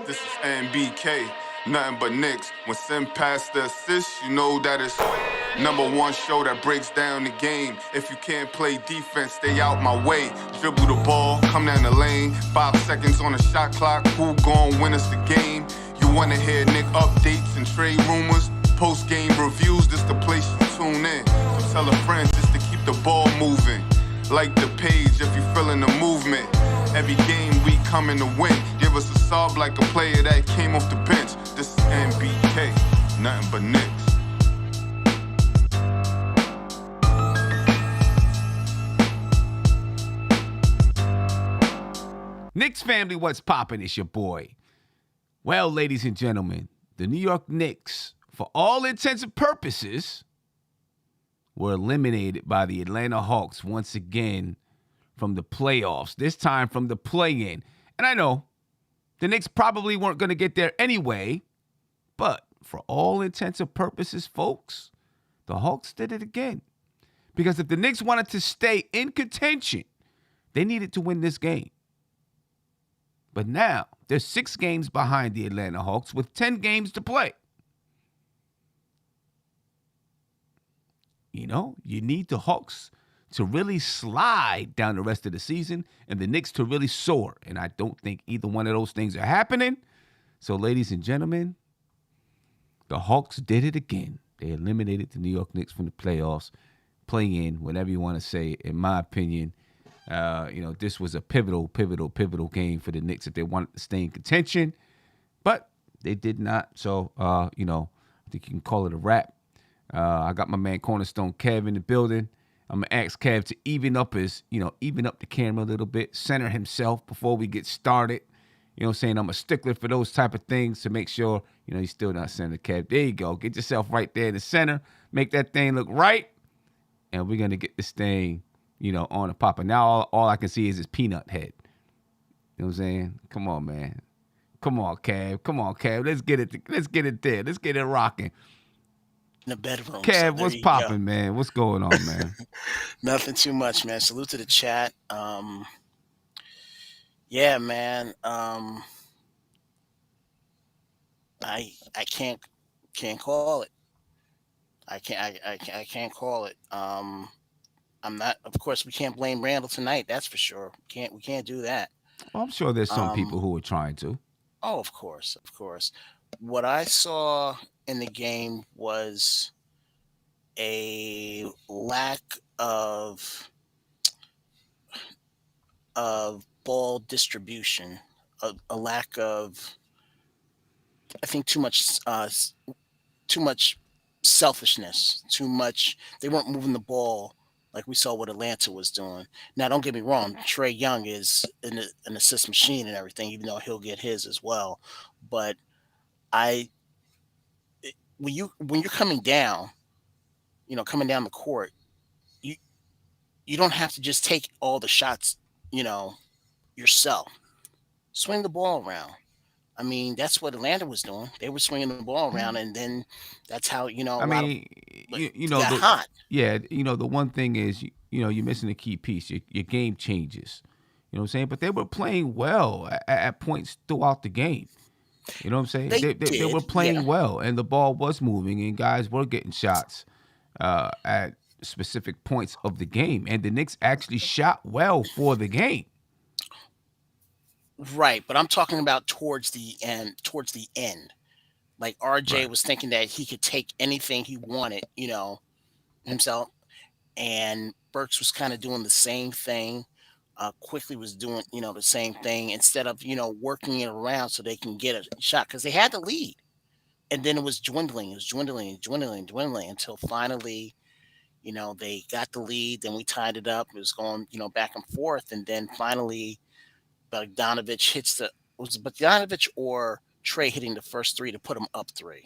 This is NBK, nothing but Knicks. When Sim passed the assist, you know that it's #1 show that breaks down the game. If you can't play defense, stay out my way. Dribble the ball, come down the lane. 5 seconds on the shot clock, who gon' win us the game? You wanna hear Nick updates and trade rumors? Postgame reviews, this the place to tune in. So tell a friend just to keep the ball moving. Like the page if you feeling the movement. Every game we coming to win. Give us a sub like a player that came off the bench. This is NBK, nothing but Knicks. Knicks family, what's poppin'? It's your boy. Well, ladies and gentlemen, the New York Knicks, for all intents and purposes, were eliminated by the Atlanta Hawks once again from the playoffs, this time from the play-in. And I know the Knicks probably weren't going to get there anyway, but for all intents and purposes, folks, the Hawks did it again. Because if the Knicks wanted to stay in contention, they needed to win this game. But now, they're 6 games behind the Atlanta Hawks with 10 games to play. You know, you need the Hawks to really slide down the rest of the season and the Knicks to really soar. And I don't think either one of those things are happening. So, ladies and gentlemen, the Hawks did it again. They eliminated the New York Knicks from the playoffs, play-in, whatever you want to say. In my opinion, this was a pivotal game for the Knicks if they wanted to stay in contention. But they did not. So, I think you can call it a wrap. I got my man Cornerstone Kev in the building. I'm going to ask Kev to even up the camera a little bit, center himself before we get started. You know what I'm saying? I'm a stickler for those type of things to make sure, he's still not center, Kev. There you go. Get yourself right there in the center. Make that thing look right. And we're going to get this thing, on the pop. And now all I can see is his peanut head. You know what I'm saying? Come on, man. Come on, Kev. Let's get it there. Let's get it rocking. In the bedroom. Kev, what's popping, man? What's going on, man? Nothing too much, man. Salute to the chat. Yeah, man. I can't call it. I can't call it. I'm not. Of course, we can't blame Randall tonight. That's for sure. We can't do that. Well, I'm sure there's some people who are trying to. Oh, of course. What I saw in the game was a lack of ball distribution, a lack of, I think, too much selfishness, too much. They weren't moving the ball like we saw what Atlanta was doing. Now, don't get me wrong, Trae Young is an assist machine and everything, even though he'll get his as well. But when you're coming down, coming down the court, you don't have to just take all the shots, yourself. Swing the ball around. I mean, that's what Atlanta was doing. They were swinging the ball around, and then that's how got hot. Yeah, the one thing is, you're missing a key piece. Your game changes. You know what I'm saying? But they were playing well at points throughout the game. You know what I'm saying? They were playing well, and the ball was moving, and guys were getting shots at specific points of the game. And the Knicks actually shot well for the game. Right, but I'm talking about towards the end. Like RJ was thinking that he could take anything he wanted, himself. And Burks was kind of doing the same thing. Quickly was doing, the same thing instead of, working it around so they can get a shot because they had the lead. And then it was dwindling until finally, they got the lead. Then we tied it up. It was going, back and forth. And then finally, Bogdanovich hits was it Bogdanovich or Trae hitting the first 3 to put them up 3?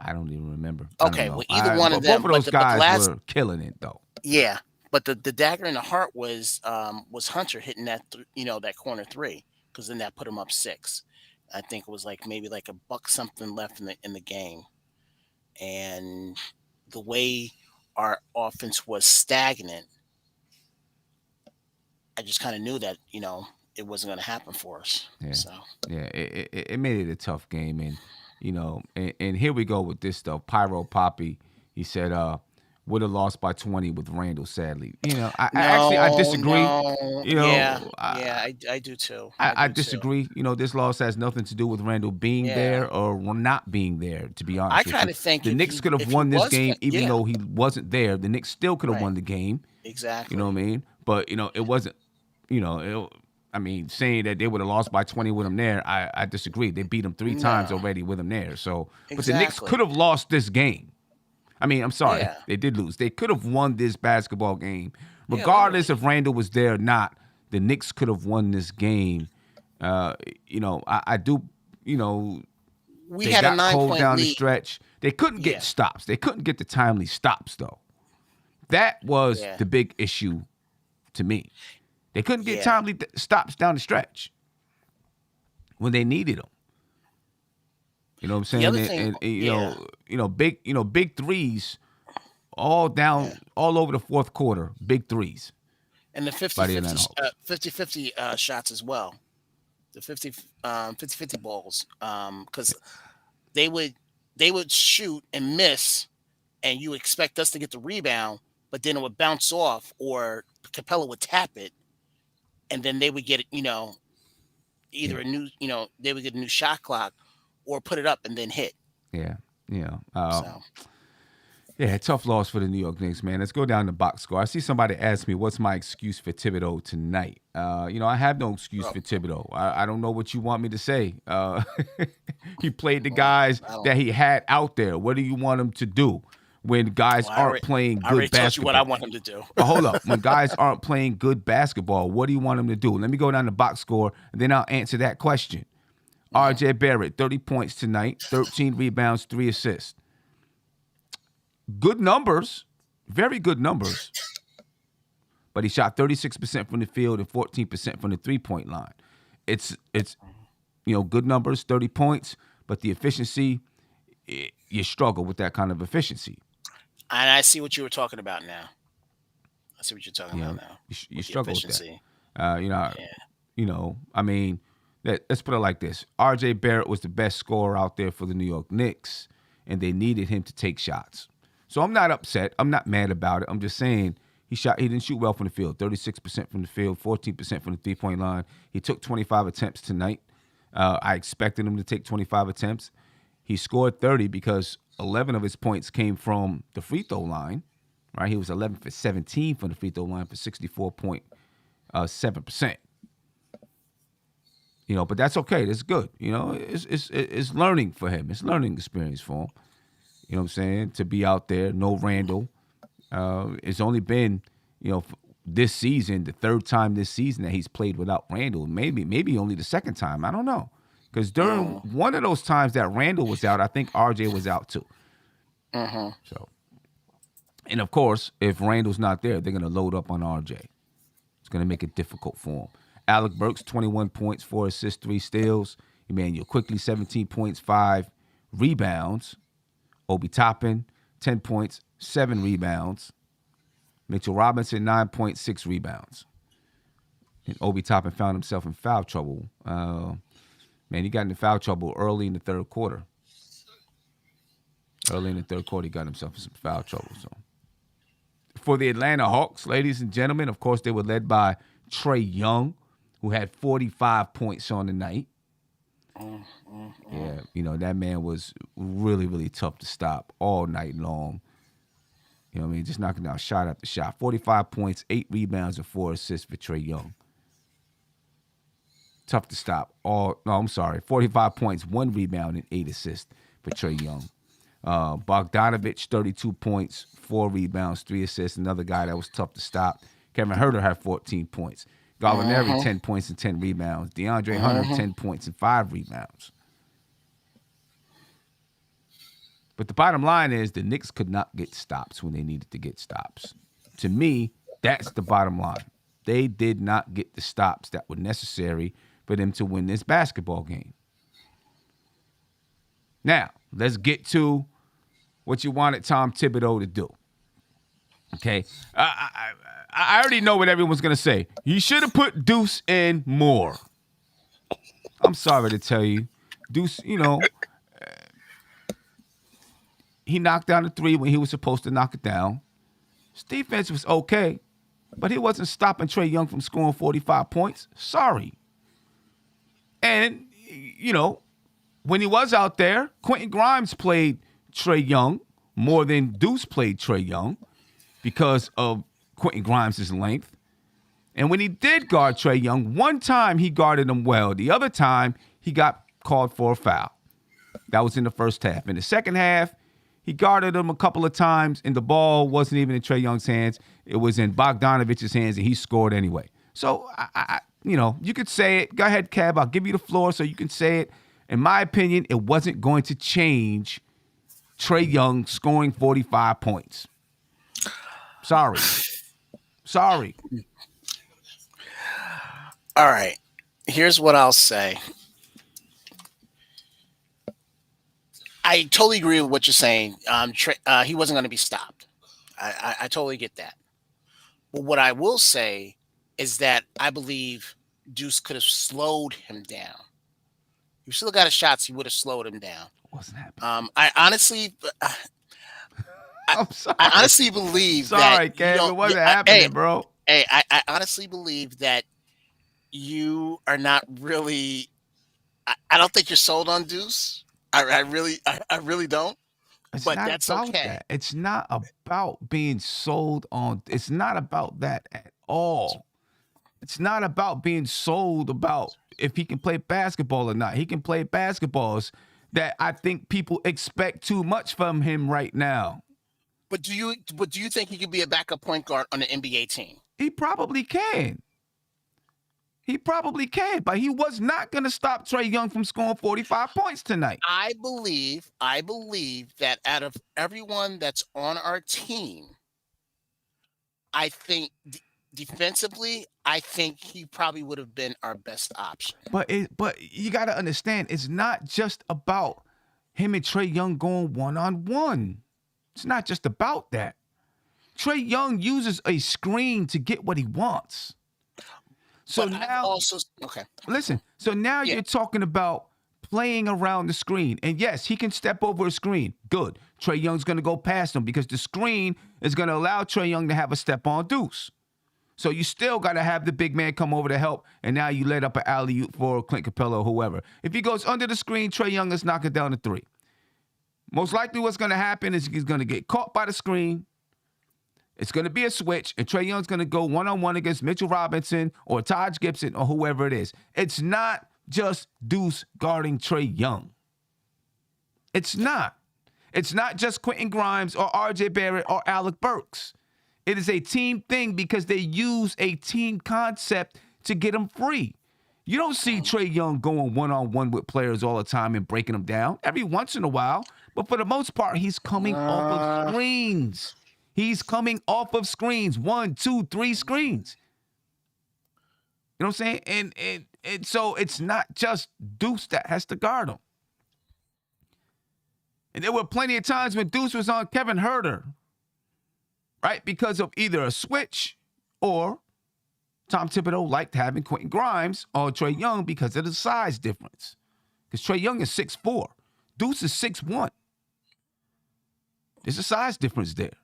I don't even remember. Okay, well, either one of them. Both of those guys were killing it, though. Yeah, but the dagger in the heart was Hunter hitting that that corner 3 because then that put him up 6. I think it was maybe a buck something left in the game, and the way our offense was stagnant, I just kind of knew that it wasn't going to happen for us. Yeah. So Yeah, it made it a tough game, and and here we go with this stuff. Pyro Poppy, he said, would have lost by 20 with Randall. Sadly, I actually I no, disagree. no, You yeah, know, yeah, I do too. I do too. disagree. This loss has nothing to do with Randall being Yeah, there or not being there. To be I honest with you, kind of think the Knicks could have if he won this was game even yeah, though he wasn't there. The Knicks still could have right, won the game. You know exactly. what I mean? But it wasn't. I mean, saying that they would have lost by 20 with him there, I disagree. They beat him 3 times No, already with him there. So, but the Knicks exactly. could have lost this game. I mean, I'm sorry, Yeah, they did lose. They could have won this basketball game, yeah, regardless if literally. Randall was there or not. The Knicks could have won this game. I do. We They had a got nine cold point down the lead. stretch. They couldn't get Yeah, stops. They couldn't get the timely stops though. That was yeah, the big issue to me. They couldn't get yeah. timely stops down the stretch when they needed them. You know what I'm The saying? other And, thing, and, and, yeah, big threes all yeah. down all over the fourth quarter. Big threes And the by the Atlanta Hawks. 50 shots as well. The 50 balls. Because they would shoot and miss, and you expect us to get the rebound, but then it would bounce off, or Capella would tap it, and then they would get Yeah, either they would get a new shot clock, or put it up and then hit. yeah, yeah. So Yeah, tough loss for the New York Knicks, man. Let's go down the box score. I see somebody ask me, what's my excuse for Thibodeau tonight? I have no excuse oh, for Thibodeau. I don't know what you want me to say. He played the well, guys I don't. that he had out there. What do you want him to do when guys Well, aren't playing I already good told you what I basketball? want him to do. But hold up. When guys aren't playing good basketball, what do you want him to do? Let me go down the box score, and then I'll answer that question. Mhm. RJ Barrett, 30 points tonight, 13 rebounds, 3 assists. Good numbers, very good numbers, but he shot 36% from the field and 14% from the three-point line. It's good numbers, 30 points, but the efficiency, you struggle with that kind of efficiency. And I see what you were talking about now. I see what you're talking You about know, now you with the struggle with that. efficiency. Uh, you know, Yeah. I mean, let's put it like this: RJ Barrett was the best scorer out there for the New York Knicks, and they needed him to take shots. So I'm not upset. I'm not mad about it. I'm just saying he didn't shoot well from the field. 36% from the field, 14% from the three-point line. He took 25 attempts tonight. I expected him to take 25 attempts. He scored 30 because 11 of his points came from the free throw line. Right, he was 11 for 17 from the free throw line for 64.7%. But that's okay. That's good. It's learning for him. It's learning experience for him. You know what I'm saying? To be out there, no Randall. It's only been, this season, the third time this season that he's played without Randall. Maybe only the second time. I don't know. Because during Mm, one of those times that Randall was out, I think RJ was out too. mm-hmm. So, and of course, if Randall's not there, they're going to load up on RJ. It's going to make it difficult for him. Alec Burks, 21 points, 4 assists, 3 steals. Emmanuel Quickly, 17 points, 5 rebounds. Obi Toppin, 10 points, 7 rebounds. Mitchell Robinson, 9.6 rebounds. And Obi Toppin found himself in foul trouble. He got into foul trouble early in the third quarter. Early in the third quarter, he got himself in some foul trouble. So, for the Atlanta Hawks, ladies and gentlemen, of course, they were led by Trae Young, who had 45 points on the night. Yeah, that man was really, really tough to stop all night long. Just knocking down shot after shot. 45 points, 8 rebounds, and 4 assists for Trae Young. Tough to stop. 45 points, 1 rebound, and 8 assists for Trae Young. Bogdanovich, 32 points, 4 rebounds, 3 assists. Another guy that was tough to stop. Kevin Huerter had 14 points. Gallinari, 10 points and 10 rebounds. DeAndre Hunter, 10 points and 5 rebounds. But the bottom line is the Knicks could not get stops when they needed to get stops. To me, that's the bottom line. They did not get the stops that were necessary for them to win this basketball game. Now, let's get to what you wanted Tom Thibodeau to do. Okay, I already know what everyone's going to say. You should have put Deuce in more. I'm sorry to tell you. Deuce, he knocked down the three when he was supposed to knock it down. His defense was okay, but he wasn't stopping Trae Young from scoring 45 points. Sorry. And, when he was out there, Quentin Grimes played Trae Young more than Deuce played Trae Young because of Quentin Grimes' length. And when he did guard Trae Young, one time he guarded him well. The other time, he got called for a foul. That was in the first half. In the second half, he guarded him a couple of times, and the ball wasn't even in Trae Young's hands. It was in Bogdanovich's hands, and he scored anyway. So, you could say it. Go ahead, Kev. I'll give you the floor so you can say it. In my opinion, it wasn't going to change Trae Young scoring 45 points. Sorry. All right. Here's what I'll say. I totally agree with what you're saying. He wasn't going to be stopped. I totally get that. But what I will say is that I believe Deuce could have slowed him down. If he still got his shots, he would have slowed him down. Wasn't happening. I honestly believe that. Sorry, Kev. It wasn't happening, bro. Hey, I honestly believe that you are not really. I don't think you're sold on Deuce. I really don't. But that's okay. That. It's not about being sold on. It's not about that at all. It's not about being sold about if he can play basketball or not. He can play basketballs that I think people expect too much from him right now. But do you think he could be a backup point guard on the NBA team? He probably can. But he was not going to stop Trae Young from scoring 45 points tonight. I believe that out of everyone that's on our team, I think defensively, I think he probably would have been our best option. But you got to understand, it's not just about him and Trae Young going one-on-one. It's not just about that. Trae Young uses a screen to get what he wants. So but now, okay. Listen. So now you're talking about playing around the screen, and yes, he can step over a screen. Good. Trae Young's going to go past him because the screen is going to allow Trae Young to have a step on Deuce. So you still got to have the big man come over to help, and now you let up an alley-oop for Clint Capella or whoever. If he goes under the screen, Trae Young is knocking down the three. Most likely what's going to happen is he's going to get caught by the screen. It's going to be a switch, and Trae Young's going to go one-on-one against Mitchell Robinson or Taj Gibson or whoever it is. It's not just Deuce guarding Trae Young. It's not. It's not just Quentin Grimes or R.J. Barrett or Alec Burks. It is a team thing because they use a team concept to get them free. You don't see Trae Young going one-on-one with players all the time and breaking them down. Every once in a while. But for the most part, he's coming off of screens. He's coming off of screens. 1, 2, 3 screens. You know what I'm saying? And so it's not just Deuce that has to guard him. And there were plenty of times when Deuce was on Kevin Huerter, right? Because of either a switch or Tom Thibodeau liked having Quentin Grimes on Trae Young because of the size difference. Because Trae Young is 6'4". Deuce is 6'1". There's a size difference there.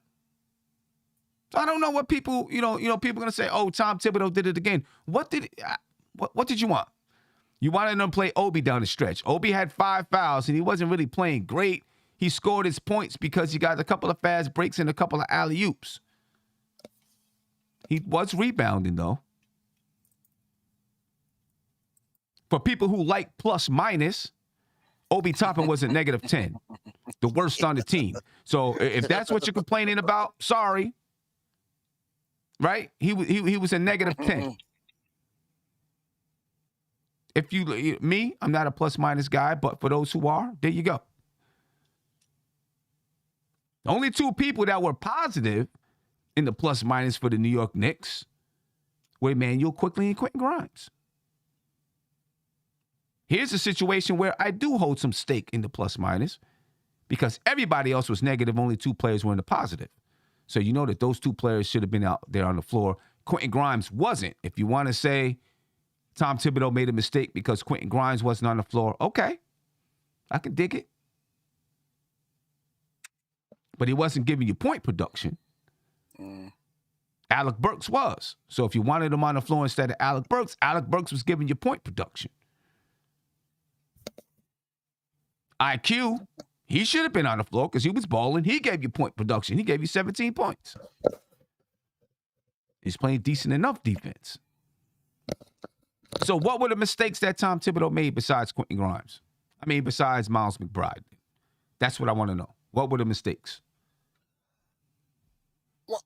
So I don't know what people, people are going to say, oh, Tom Thibodeau did it again. What did you want? You wanted him to play Obi down the stretch. Obi had 5 fouls, and he wasn't really playing great. He scored his points because he got a couple of fast breaks and a couple of alley-oops. He was rebounding, though. For people who like plus-minus, Obi Toppin was a -10, the worst on the team. So if that's what you're complaining about, sorry. Right? He was a -10. If me, I'm not a plus-minus guy, but for those who are, there you go. The only 2 people that were positive in the plus-minus for the New York Knicks were Emmanuel Quickley and Quentin Grimes. Here's a situation where I do hold some stake in the plus-minus because everybody else was negative. Only 2 players were in the positive. So you know that those two players should have been out there on the floor. Quentin Grimes wasn't. If you want to say Tom Thibodeau made a mistake because Quentin Grimes wasn't on the floor, okay. I can dig it. But he wasn't giving you point production. Alec Burks was. So if you wanted him on the floor instead of Alec Burks was giving you point production. IQ, he should have been on the floor because he was balling. He gave you point production. He gave you 17 points. He's playing decent enough defense. So what were the mistakes that Tom Thibodeau made besides Quentin Grimes? I mean, besides Miles McBride. That's what I want to know. What were the mistakes? Well,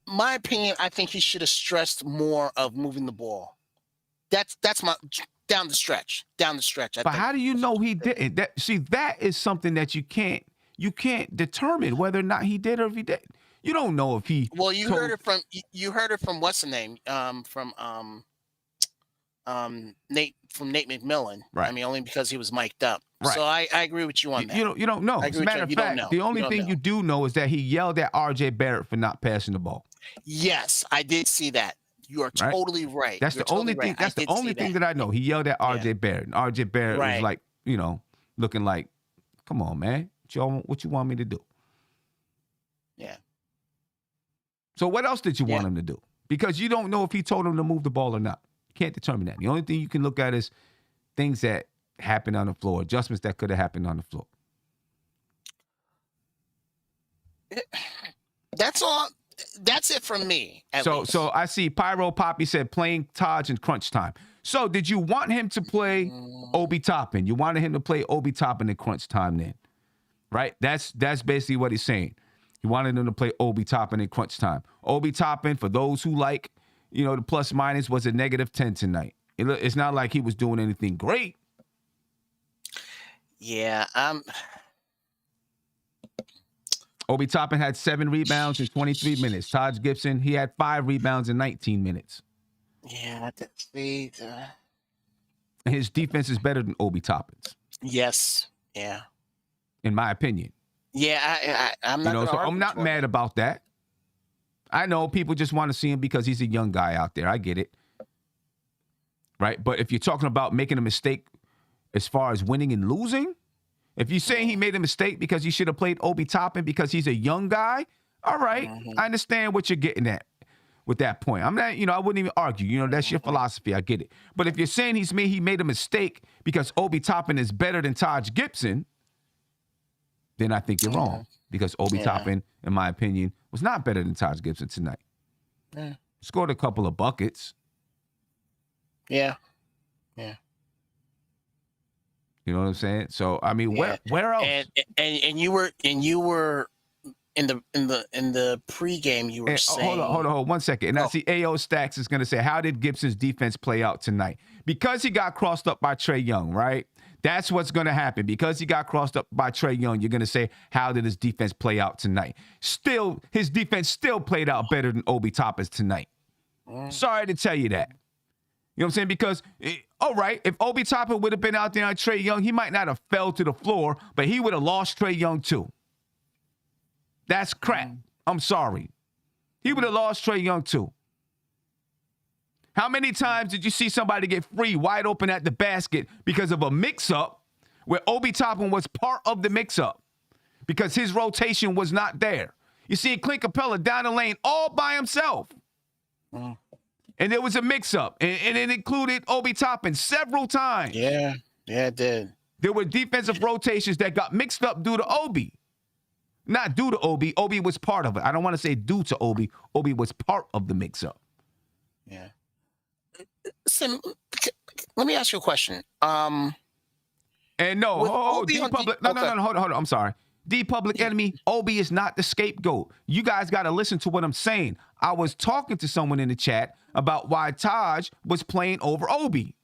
my opinion, I think he should have stressed more of moving the ball. That's my down the stretch. But how do you know he didn't? That is something that you can't determine whether or not he did or if he did. You don't know if he. Well, you heard it from what's the name? From Nate McMillan. Right. I mean, only because he was mic'd up. Right. So I agree with you on that. You don't know. As a matter of fact, the only thing you do know is that he yelled at RJ Barrett for not passing the ball. Yes, I did see that. You are totally right. That's the only thing. That's the only thing that I know. He yelled at RJ Barrett, and RJ Barrett was like, looking like, "Come on, man, what you want me to do?" Yeah. So what else did you want him to do? Because you don't know if he told him to move the ball or not. You can't determine that. The only thing you can look at is things that happened on the floor, adjustments that could have happened on the floor. That's all. That's it from me. So I see Pyro Poppy said playing Taj in crunch time. So did you want him to play Obi Toppin? You wanted him to play Obi Toppin in crunch time then, right? That's basically what he's saying. He wanted him to play Obi Toppin in crunch time. Obi Toppin, for those who like, the plus minus, was a -10 tonight. It's not like he was doing anything great. Yeah. Obi Toppin had 7 rebounds in 23 minutes. Taj Gibson, he had 5 rebounds in 19 minutes. Yeah, and his defense is better than Obi Toppin's. Yes. Yeah. In my opinion. Yeah, I'm not. So I'm not mad about that. I know people just want to see him because he's a young guy out there. I get it. Right? But if you're talking about making a mistake as far as winning and losing, if you're saying he made a mistake because he should have played Obi Toppin because he's a young guy, all right. I understand what you're getting at with that point. I'm not, I wouldn't even argue. That's your philosophy. I get it. But if you're saying he made a mistake because Obi Toppin is better than Taj Gibson, then I think you're wrong. Because Obi Toppin, in my opinion, was not better than Taj Gibson tonight. Yeah. Scored a couple of buckets. Yeah. Yeah. You know what I'm saying? So I mean, where else? And you were in the pregame. You were saying, hold on, 1 second. And I see AO Stacks is going to say, how did Gibson's defense play out tonight? Because he got crossed up by Trae Young, right? That's what's going to happen. Because he got crossed up by Trae Young, you're going to say, how did his defense play out tonight? Still, his defense still played out better than Obi Toppin's tonight. Sorry to tell you that. You know what I'm saying? Because, all right, if Obi Toppin would have been out there on Trae Young, he might not have fell to the floor, but he would have lost Trae Young too. That's crap. I'm sorry. He would have lost Trae Young too. How many times did you see somebody get free wide open at the basket because of a mix-up where Obi Toppin was part of the mix-up because his rotation was not there? You see Clint Capella down the lane all by himself. And there was a mix-up, and it included Obi Toppin several times. Yeah, it did. There were defensive rotations that got mixed up due to Obi. Not due to Obi. Obi was part of it. I don't want to say due to Obi. Obi was part of the mix-up. Yeah. Listen, let me ask you a question. And no, hold on. I'm sorry. The Public Enemy, Obi is not the scapegoat. You guys got to listen to what I'm saying. I was talking to someone in the chat about why Taj was playing over Obi.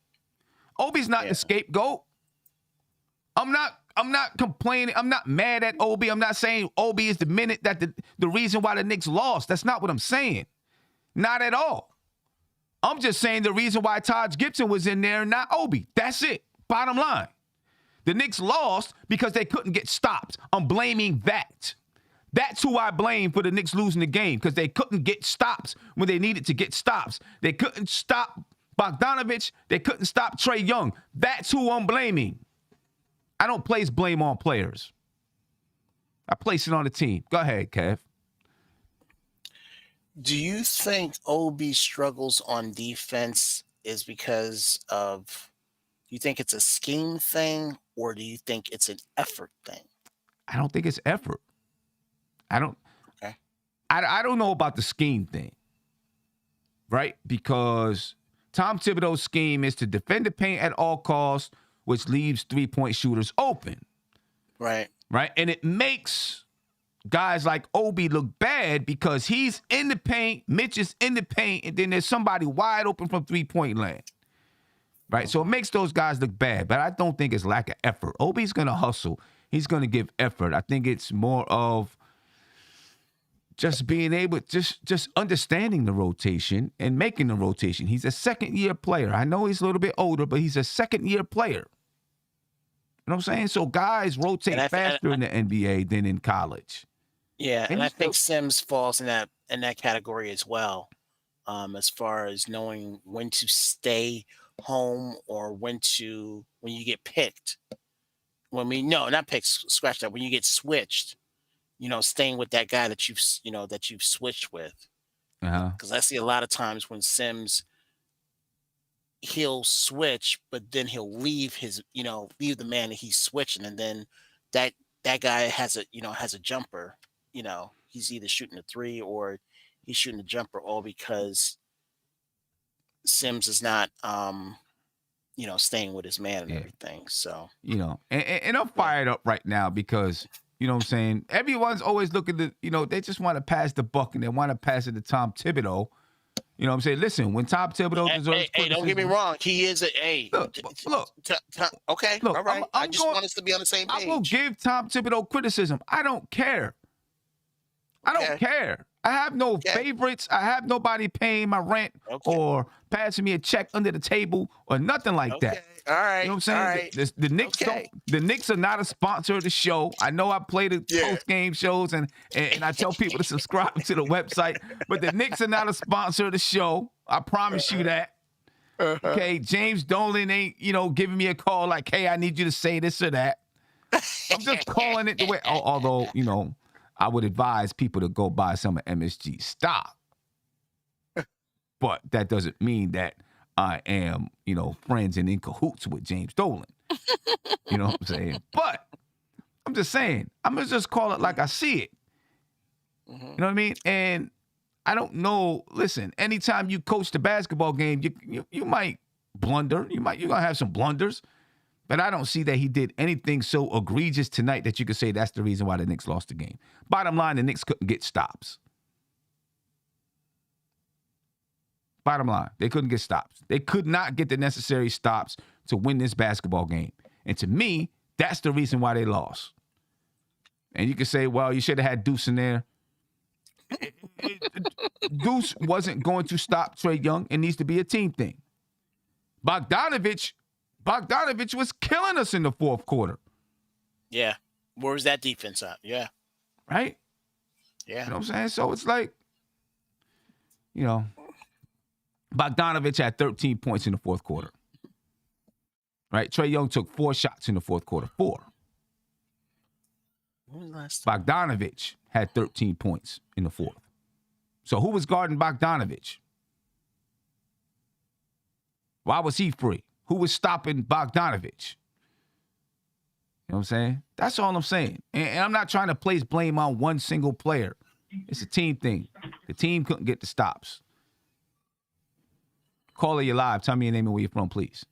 Obi's not the scapegoat. I'm not complaining. I'm not mad at Obi. I'm not saying Obi is the minute that the reason why the Knicks lost. That's not what I'm saying. Not at all. I'm just saying the reason why Taj Gibson was in there and not Obi. That's it. Bottom line. The Knicks lost because they couldn't get stopped. I'm blaming that. That's who I blame for the Knicks losing the game, because they couldn't get stops when they needed to get stops. They couldn't stop Bogdanovich. They couldn't stop Trae Young. That's who I'm blaming. I don't place blame on players. I place it on the team. Go ahead, Kev. Do you think OB struggles on defense is because of, do you think it's a scheme thing, or do you think it's an effort thing? I don't think it's effort. I don't. Okay. I don't know about the scheme thing, right? Because Tom Thibodeau's scheme is to defend the paint at all costs, which leaves three-point shooters open. Right. Right? And it makes guys like Obi look bad because he's in the paint, Mitch is in the paint, and then there's somebody wide open from three-point land. Right? So it makes those guys look bad, but I don't think it's lack of effort. Obi's going to hustle. He's going to give effort. I think it's more of just being able, just understanding the rotation and making the rotation. He's a second-year player. I know he's a little bit older, but he's a second-year player. You know what I'm saying? So guys rotate faster in the NBA than in college. Yeah, and I think Sims falls in that category as well, as far as knowing when to stay home or when you get picked. When you get switched, staying with that guy that you've switched with. Because I see a lot of times when Sims, he'll switch, but then he'll leave leave the man that he's switching, and then that guy has a jumper. He's either shooting a three or he's shooting a jumper, all because Sims is not staying with his man and everything. So and I'm fired up right now because you know what I'm saying, everyone's always looking to they just want to pass the buck and they want to pass it to Tom Thibodeau. You know what I'm saying? Listen, when Tom Thibodeau deserves hey, don't get me wrong. He is look. Okay, look, all right. I just want us to be on the same page. I will give Tom Thibodeau criticism. I don't care. I don't care. I have no favorites. I have nobody paying my rent or passing me a check under the table or nothing like that. All right. You know what I'm saying? The Knicks the Knicks are not a sponsor of the show. I know I play the post-game shows and I tell people to subscribe to the website, but the Knicks are not a sponsor of the show. I promise you that. Okay, James Dolan ain't, giving me a call like, hey, I need you to say this or that. I'm just calling it the way, although, I would advise people to go buy some of MSG stock. But that doesn't mean that I am, friends and in cahoots with James Dolan. You know what I'm saying? But I'm just saying, I'm going to just call it like I see it. You know what I mean? And I don't know. Listen, anytime you coach the basketball game, you might blunder. You're going to have some blunders. But I don't see that he did anything so egregious tonight that you could say that's the reason why the Knicks lost the game. Bottom line, the Knicks couldn't get stops. Bottom line, they couldn't get stops. They could not get the necessary stops to win this basketball game. And to me, that's the reason why they lost. And you could say, well, you should have had Deuce in there. Deuce wasn't going to stop Trae Young. It needs to be a team thing. Bogdanovich was killing us in the fourth quarter. Yeah. Where was that defense at? Yeah. Right? Yeah. You know what I'm saying? So it's like, Bogdanovich had 13 points in the fourth quarter. Right? Trae Young took 4 shots in the fourth quarter. 4. Bogdanovich had 13 points in the fourth. So who was guarding Bogdanovich? Why was he free? Who was stopping Bogdanovich? You know what I'm saying? That's all I'm saying. And I'm not trying to place blame on one single player. It's a team thing. The team couldn't get the stops. Caller, you live. Tell me your name and where you're from, please.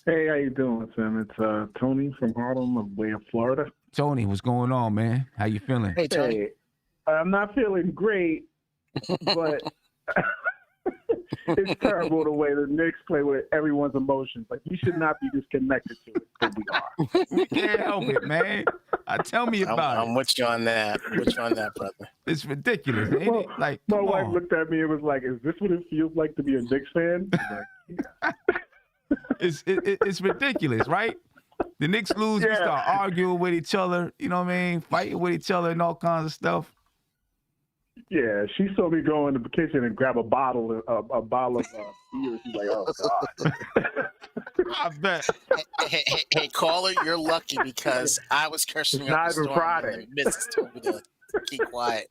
Hey, how you doing, Sam? It's Tony from Harlem, way of Florida. Tony, what's going on, man? How you feeling? Hey, Tony. Hey, I'm not feeling great, but it's terrible the way the Knicks play with everyone's emotions. Like, you should not be disconnected to it, but we are. We can't help it, man. Tell me about it. I'm with you on that. Brother. It's ridiculous, ain't it? Like, my wife looked at me and was like, "Is this what it feels like to be a Knicks fan?" I'm like, yeah. It's ridiculous, right? The Knicks lose, we start arguing with each other. You know what I mean? Fighting with each other and all kinds of stuff. Yeah, she saw me go in the kitchen and grab a bottle of beer. She's like, "Oh God." I bet. Hey, caller, you're lucky because I was cursing It's up not the even storm Friday. and the missus told me to keep quiet.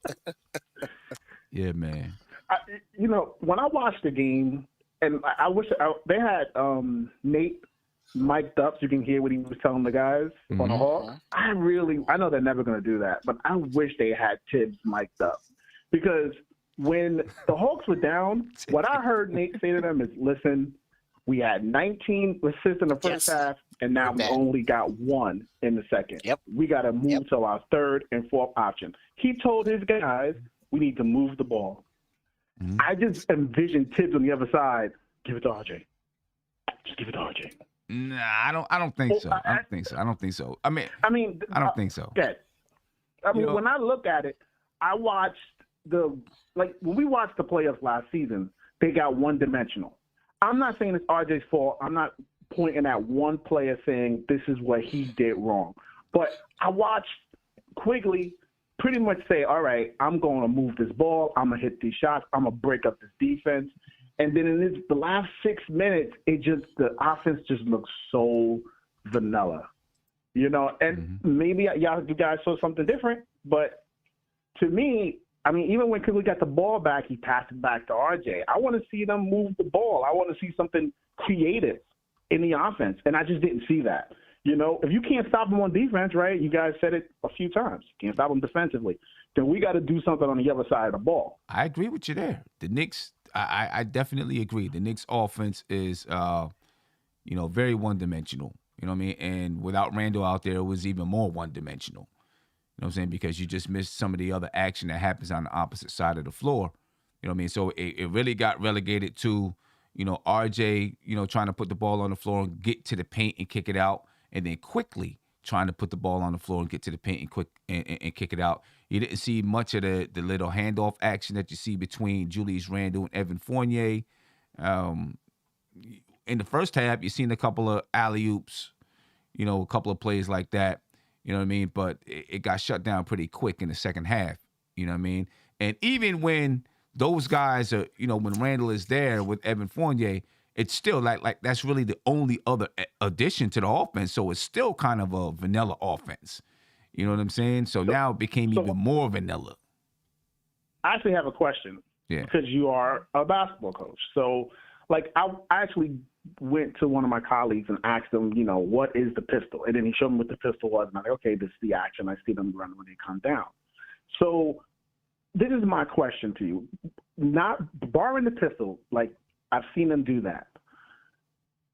Yeah, man. When I watched the game, and I wish they had Nate mic'd up so you can hear what he was telling the guys on the Hawks. I know they're never going to do that, but I wish they had Tibbs mic'd up. Because when the Hawks were down, what I heard Nate say to them is, listen, we had 19 assists in the first half, and now we only got 1 in the second. Yep. We got to move to our third and fourth option. He told his guys, we need to move the ball. Mm-hmm. I just envisioned Tibbs on the other side. Give it to RJ. Just give it to RJ. Nah, I don't think so. I don't think so. I don't think so. I mean, I don't think so. Yeah. When I look at it, I watched when we watched the playoffs last season, they got one-dimensional. I'm not saying it's RJ's fault. I'm not pointing at one player saying this is what he did wrong. But I watched Quigley pretty much say, all right, I'm going to move this ball. I'm going to hit these shots. I'm going to break up this defense. And then in the last 6 minutes, the offense just looks so vanilla. And maybe you guys saw something different. But to me, even when Quigley got the ball back, he passed it back to RJ. I want to see them move the ball. I want to see something creative in the offense, and I just didn't see that. If you can't stop them on defense, right, you guys said it a few times, can't stop them defensively, then we got to do something on the other side of the ball. I agree with you there. The Knicks, I definitely agree. The Knicks offense is, very one-dimensional. You know what I mean? And without Randall out there, it was even more one-dimensional. You know what I'm saying? Because you just missed some of the other action that happens on the opposite side of the floor. You know what I mean? So it really got relegated to, RJ, trying to put the ball on the floor and get to the paint and kick it out, and then quickly trying to put the ball on the floor and get to the paint and kick it out. You didn't see much of the little handoff action that you see between Julius Randle and Evan Fournier. In the first half, you seen a couple of alley-oops, a couple of plays like that. You know what I mean? But it got shut down pretty quick in the second half. You know what I mean? And even when those guys are, when Randall is there with Evan Fournier, it's still like that's really the only other addition to the offense. So it's still kind of a vanilla offense. You know what I'm saying? So now it became even more vanilla. I actually have a question. Yeah. Because you are a basketball coach. So, I actually went to one of my colleagues and asked him, what is the pistol? And then he showed me what the pistol was. And I'm like, okay, this is the action. I see them run when they come down. So this is my question to you. Not barring the pistol, I've seen them do that.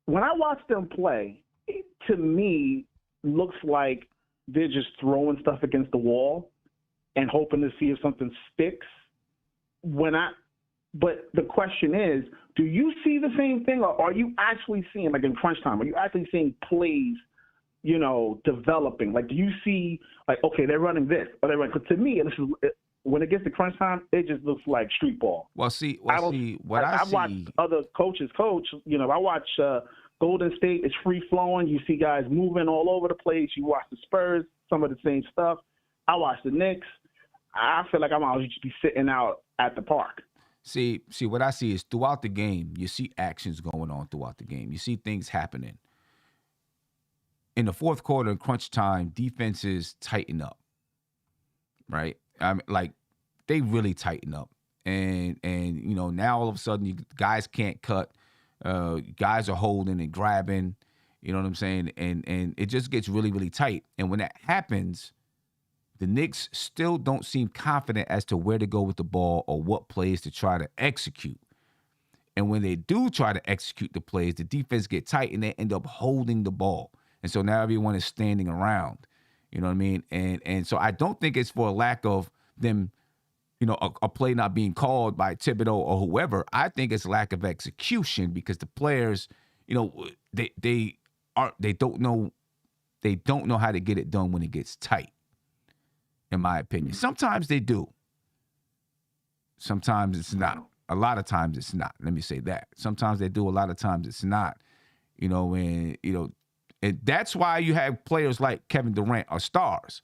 When I watch them play, it, to me, looks like they're just throwing stuff against the wall and hoping to see if something sticks. But the question is, do you see the same thing, or are you actually seeing, in crunch time, are you actually seeing plays, developing? Do you see, okay, they're running this, or they're running? Because to me, when it gets to crunch time, it just looks like street ball. I watch other coaches coach. I watch Golden State. It's free flowing. You see guys moving all over the place. You watch the Spurs, some of the same stuff. I watch the Knicks. I feel like I'm always just be sitting out at the park. See, what I see is throughout the game, you see actions going on throughout the game. You see things happening. In the fourth quarter, in crunch time, defenses tighten up, right? They really tighten up. And now all of a sudden, guys can't cut. Guys are holding and grabbing, you know what I'm saying? And it just gets really, really tight. And when that happens, the Knicks still don't seem confident as to where to go with the ball or what plays to try to execute. And when they do try to execute the plays, the defense get tight and they end up holding the ball. And so now everyone is standing around. You know what I mean? And so I don't think it's for a lack of them, a play not being called by Thibodeau or whoever. I think it's lack of execution because the players, they don't know how to get it done when it gets tight. In my opinion, sometimes they do. Sometimes it's not. A lot of times it's not. Let me say that. Sometimes they do. A lot of times it's not. And And that's why you have players like Kevin Durant are stars,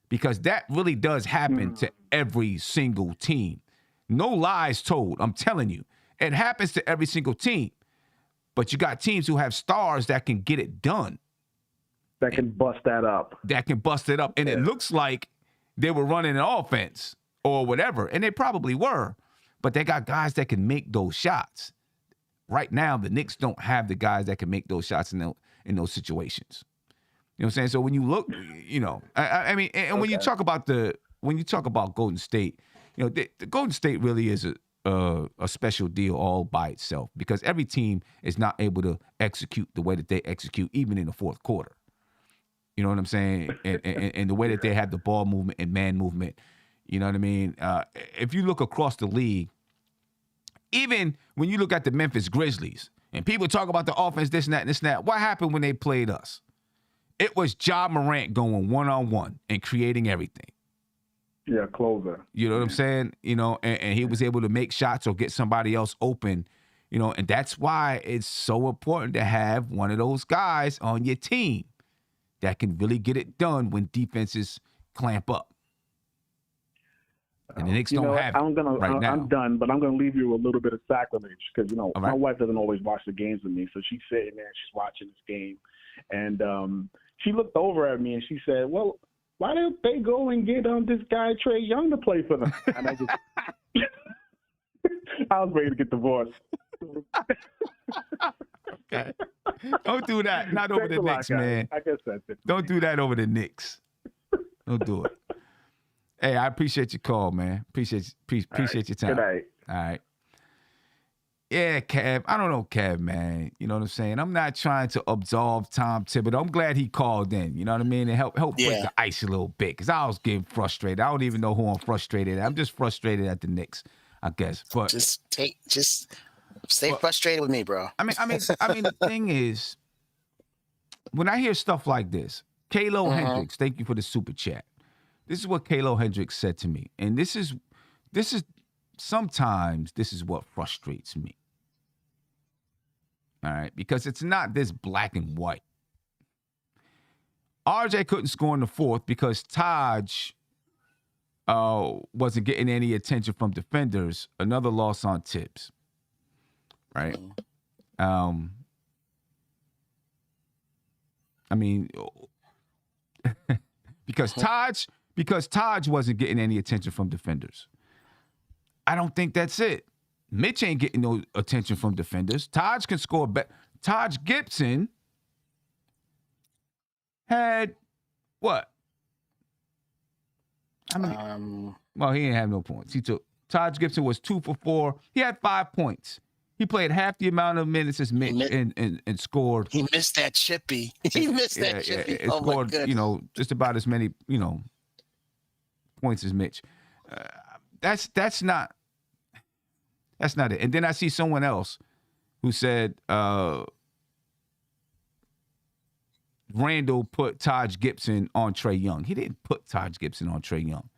because that really does happen to every single team. No lies told. I'm telling you, it happens to every single team. But you got teams who have stars that can get it done. That can bust that up. And it looks like they were running an offense or whatever, and they probably were. But they got guys that can make those shots. Right now, the Knicks don't have the guys that can make those shots in those situations. You know what I'm saying? So when you look, I mean, and when you talk about Golden State, the Golden State really is a special deal all by itself, because every team is not able to execute the way that they execute, even in the fourth quarter. You know what I'm saying? And the way that they have the ball movement and man movement. You know what I mean? If you look across the league, even when you look at the Memphis Grizzlies, and people talk about the offense, this and that, and this and that, what happened when they played us? It was Ja Morant going one-on-one and creating everything. Yeah, closer. You know what I'm saying? And he was able to make shots or get somebody else open, and that's why it's so important to have one of those guys on your team that can really get it done when defenses clamp up. And the Knicks don't have it right now. I'm done, but I'm going to leave you with a little bit of sacrilege, because, right. My wife doesn't always watch the games with me, so she's sitting there and she's watching this game. And she looked over at me and she said, well, why don't they go and get this guy Trae Young to play for them? And I just I was ready to get divorced. Okay. Don't do that. Not over the Knicks, man. I guess that's it. Don't do that over the Knicks. Don't do it. Hey, I appreciate your call, man. Appreciate your time. Good night. All right. Yeah, Kev. I don't know, Kev, man. You know what I'm saying? I'm not trying to absolve Tom Thibodeau. I'm glad he called in. You know what I mean? And help break the ice a little bit, because I was getting frustrated. I don't even know who I'm frustrated at. I'm just frustrated at the Knicks, I guess. But just stay frustrated with me, bro. I mean, the thing is, when I hear stuff like this, Kalo Hendricks, thank you for the super chat. This is what Kalo Hendricks said to me, and this is sometimes this is what frustrates me. All right, because it's not this black and white. RJ couldn't score in the fourth because Taj wasn't getting any attention from defenders. Another loss on tips. Right. I mean, because Taj wasn't getting any attention from defenders. I don't think that's it. Mitch ain't getting no attention from defenders. Taj can score better. Taj Gibson had what? Well, he didn't have no points. Taj Gibson was 2 for 4. He had 5 points. He played half the amount of minutes as Mitch and scored. He missed that chippy. He missed that chippy. Yeah, scored, just about as many, points as Mitch. That's not it. And then I see someone else who said Randall put Taj Gibson on Trae Young. He didn't put Taj Gibson on Trae Young.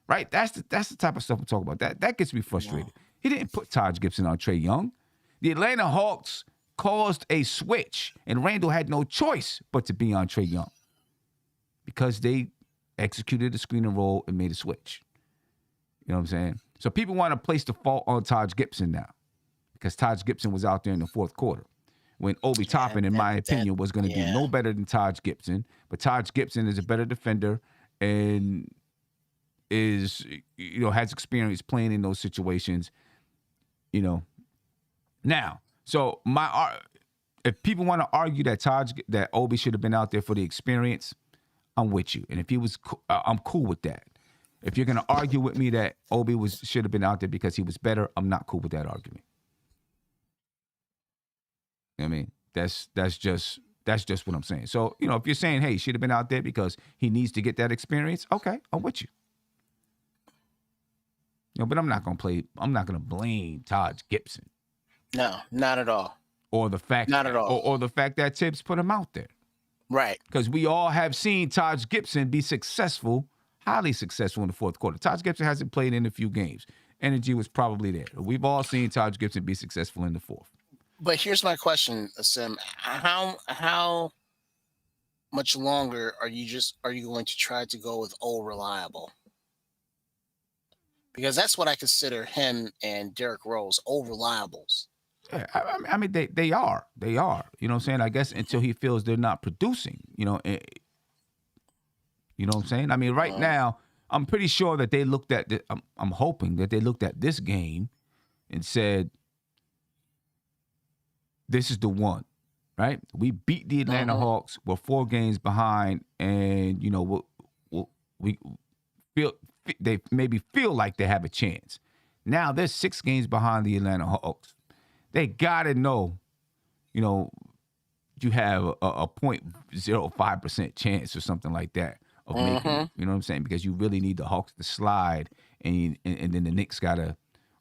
Right? That's the type of stuff I'm talking about. That gets me frustrated. Wow. He didn't put Taj Gibson on Trae Young. The Atlanta Hawks caused a switch, and Randall had no choice but to be on Trae Young because they executed a screen and roll and made a switch. You know what I'm saying? So people want to place the fault on Taj Gibson now because Taj Gibson was out there in the fourth quarter when Obi Toppin, in my opinion, was going to do no better than Taj Gibson. But Taj Gibson is a better defender and has experience playing in those situations. Now, so if people want to argue that Obi should have been out there for the experience, I'm with you. And if he was, I'm cool with that. If you're going to argue with me that Obi should have been out there because he was better, I'm not cool with that argument. I mean, that's just what I'm saying. So, if you're saying, hey, he should have been out there because he needs to get that experience, okay, I'm with you. But I'm not going to blame Taj Gibson. No, not at all. Or the fact or the fact that Tibbs put him out there. Right. Because we all have seen Taj Gibson be successful, highly successful in the fourth quarter. Taj Gibson hasn't played in a few games. Energy was probably there. We've all seen Taj Gibson be successful in the fourth. But here's my question, Sim. How much longer are you going to try to go with old reliable? Because that's what I consider him and Derrick Rose, old reliables. Yeah, I mean, they are. You know what I'm saying? I guess until he feels they're not producing, you know what I'm saying? I mean, right now, I'm pretty sure that they looked at I'm hoping that they looked at this game and said, this is the one, right? We beat the Atlanta Hawks. We're 4 games behind, and, you know, we feel they maybe feel like they have a chance. Now they're 6 games behind the Atlanta Hawks. They got to know, you know, you have a 0.05% chance or something like that of making it. You know what I'm saying? Because you really need the Hawks to slide, and then the Knicks got to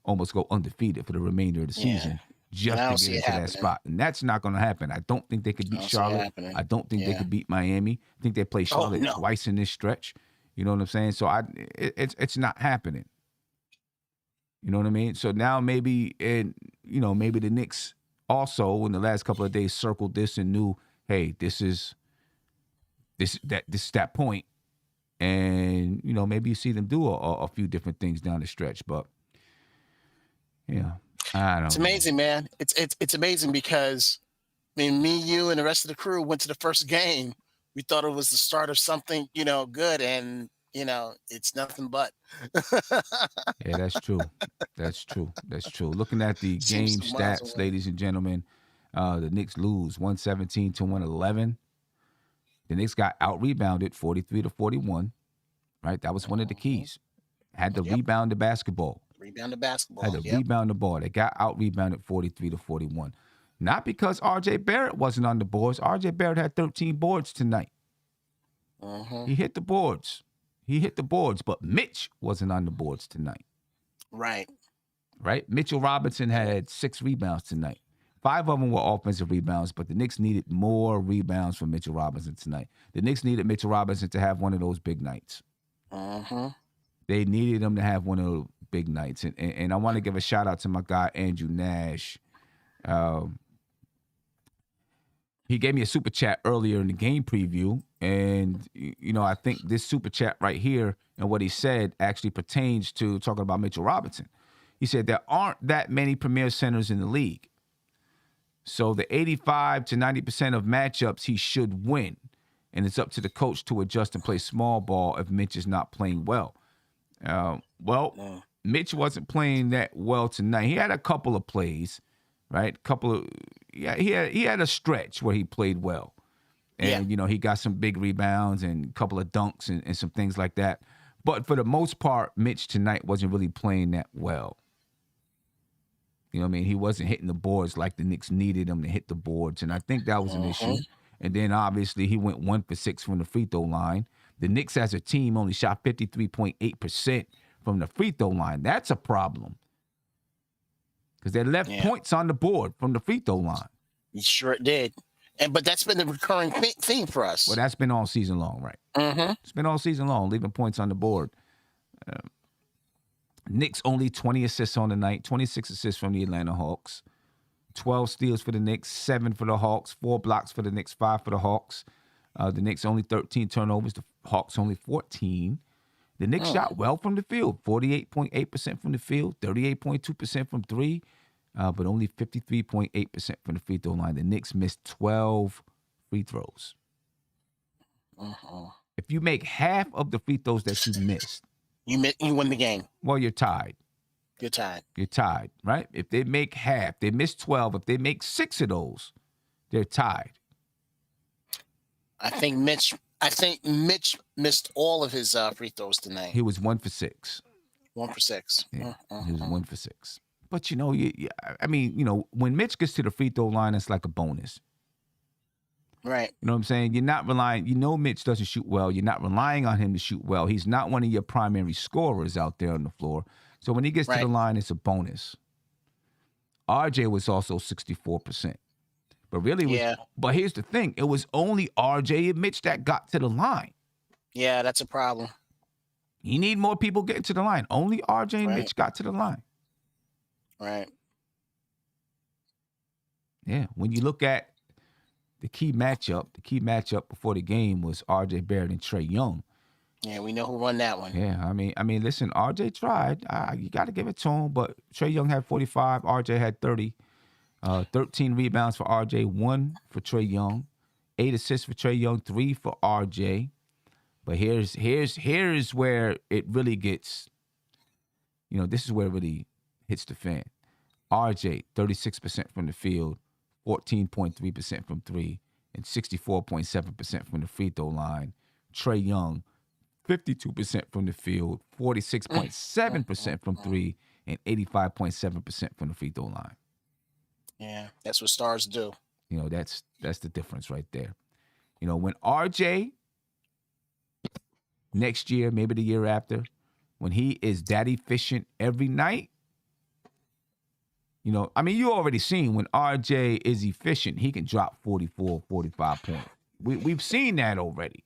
almost go undefeated for the remainder of the season just to get into that spot. And that's not going to happen. I don't think they could beat Charlotte. I don't think they could beat Miami. I think they play Charlotte twice in this stretch. You know what I'm saying? So it's not happening. You know what I mean? So now maybe the Knicks also in the last couple of days circled this and knew, hey, this is that point. And, you know, maybe you see them do a few different things down the stretch. But, yeah, I don't know. It's amazing, man. It's amazing because, I mean, me, you, and the rest of the crew went to the first game. We thought it was the start of something, you know, good. And, you know, it's nothing but. Yeah, that's true. That's true. Looking at the game stats, ladies and gentlemen, the Knicks lose 117 to 111. The Knicks got out-rebounded 43-41, right? That was one of the keys. Had to rebound the basketball. Had to rebound the ball. They got out-rebounded 43-41. Not because R.J. Barrett wasn't on the boards. R.J. Barrett had 13 boards tonight. He hit the boards. But Mitch wasn't on the boards tonight. Right. Mitchell Robinson had 6 rebounds tonight. 5 of them were offensive rebounds, but the Knicks needed more rebounds from Mitchell Robinson tonight. The Knicks needed Mitchell Robinson to have one of those big nights. They needed him to have one of those big nights. And I want to give a shout out to my guy, Andrew Nash. He gave me a super chat earlier in the game preview. And, you know, I think this super chat right here and what he said actually pertains to talking about Mitchell Robinson. He said there aren't that many premier centers in the league. So the 85 to 90% of matchups he should win. And it's up to the coach to adjust and play small ball if Mitch is not playing well. Mitch wasn't playing that well tonight. He had a couple of plays, right? He had a stretch where he played well. And, you know, he got some big rebounds and a couple of dunks and some things like that. But for the most part, Mitch tonight wasn't really playing that well. You know what I mean? He wasn't hitting the boards like the Knicks needed him to hit the boards. And I think that was an issue. And then, obviously, he went 1 for 6 from the free throw line. The Knicks, as a team, only shot 53.8% from the free throw line. That's a problem. Because they left points on the board from the free throw line. He sure did. But that's been the recurring theme for us. Well, that's been all season long, right? It's been all season long, leaving points on the board. Knicks only 20 assists on the night, 26 assists from the Atlanta Hawks, 12 steals for the Knicks, 7 for the Hawks, 4 blocks for the Knicks, 5 for the Hawks. The Knicks only 13 turnovers, the Hawks only 14. The Knicks shot well from the field, 48.8% from the field, 38.2% from 3, but only 53.8% from the free throw line. The Knicks missed 12 free throws. If you make half of the free throws that you missed, you win the game. Well, you're tied. You're tied, right? If they make half, they miss 12. If they make 6 of those, they're tied. I think Mitch missed all of his free throws tonight. He was 1 for 6. 1 for 6. Yeah, he was 1 for 6. But, you know, I mean, you know, when Mitch gets to the free throw line, it's like a bonus. Right. You know what I'm saying? You're not relying. You know Mitch doesn't shoot well. You're not relying on him to shoot well. He's not one of your primary scorers out there on the floor. So when he gets to the line, it's a bonus. RJ was also 64%. But really, but here's the thing. It was only RJ and Mitch that got to the line. Yeah, that's a problem. You need more people getting to the line. Only RJ and Mitch got to the line. Right. Yeah. When you look at the key matchup before the game was R.J. Barrett and Trae Young. Yeah, we know who won that one. Yeah, I mean, listen, R.J. tried. You got to give it to him, but Trae Young had 45, R.J. had 30. 13 rebounds for R.J., 1 for Trae Young, 8 assists for Trae Young, 3 for R.J. But here's where it really gets, this is where it really hits the fan. R.J., 36% from the field, 14.3% from three, and 64.7% from the free throw line. Trae Young, 52% from the field, 46.7% from three, and 85.7% from the free throw line. Yeah, that's what stars do. That's the difference right there. When RJ next year, maybe the year after, when he is that efficient every night, you already seen when RJ is efficient, he can drop 44, 45 points. We've seen that already.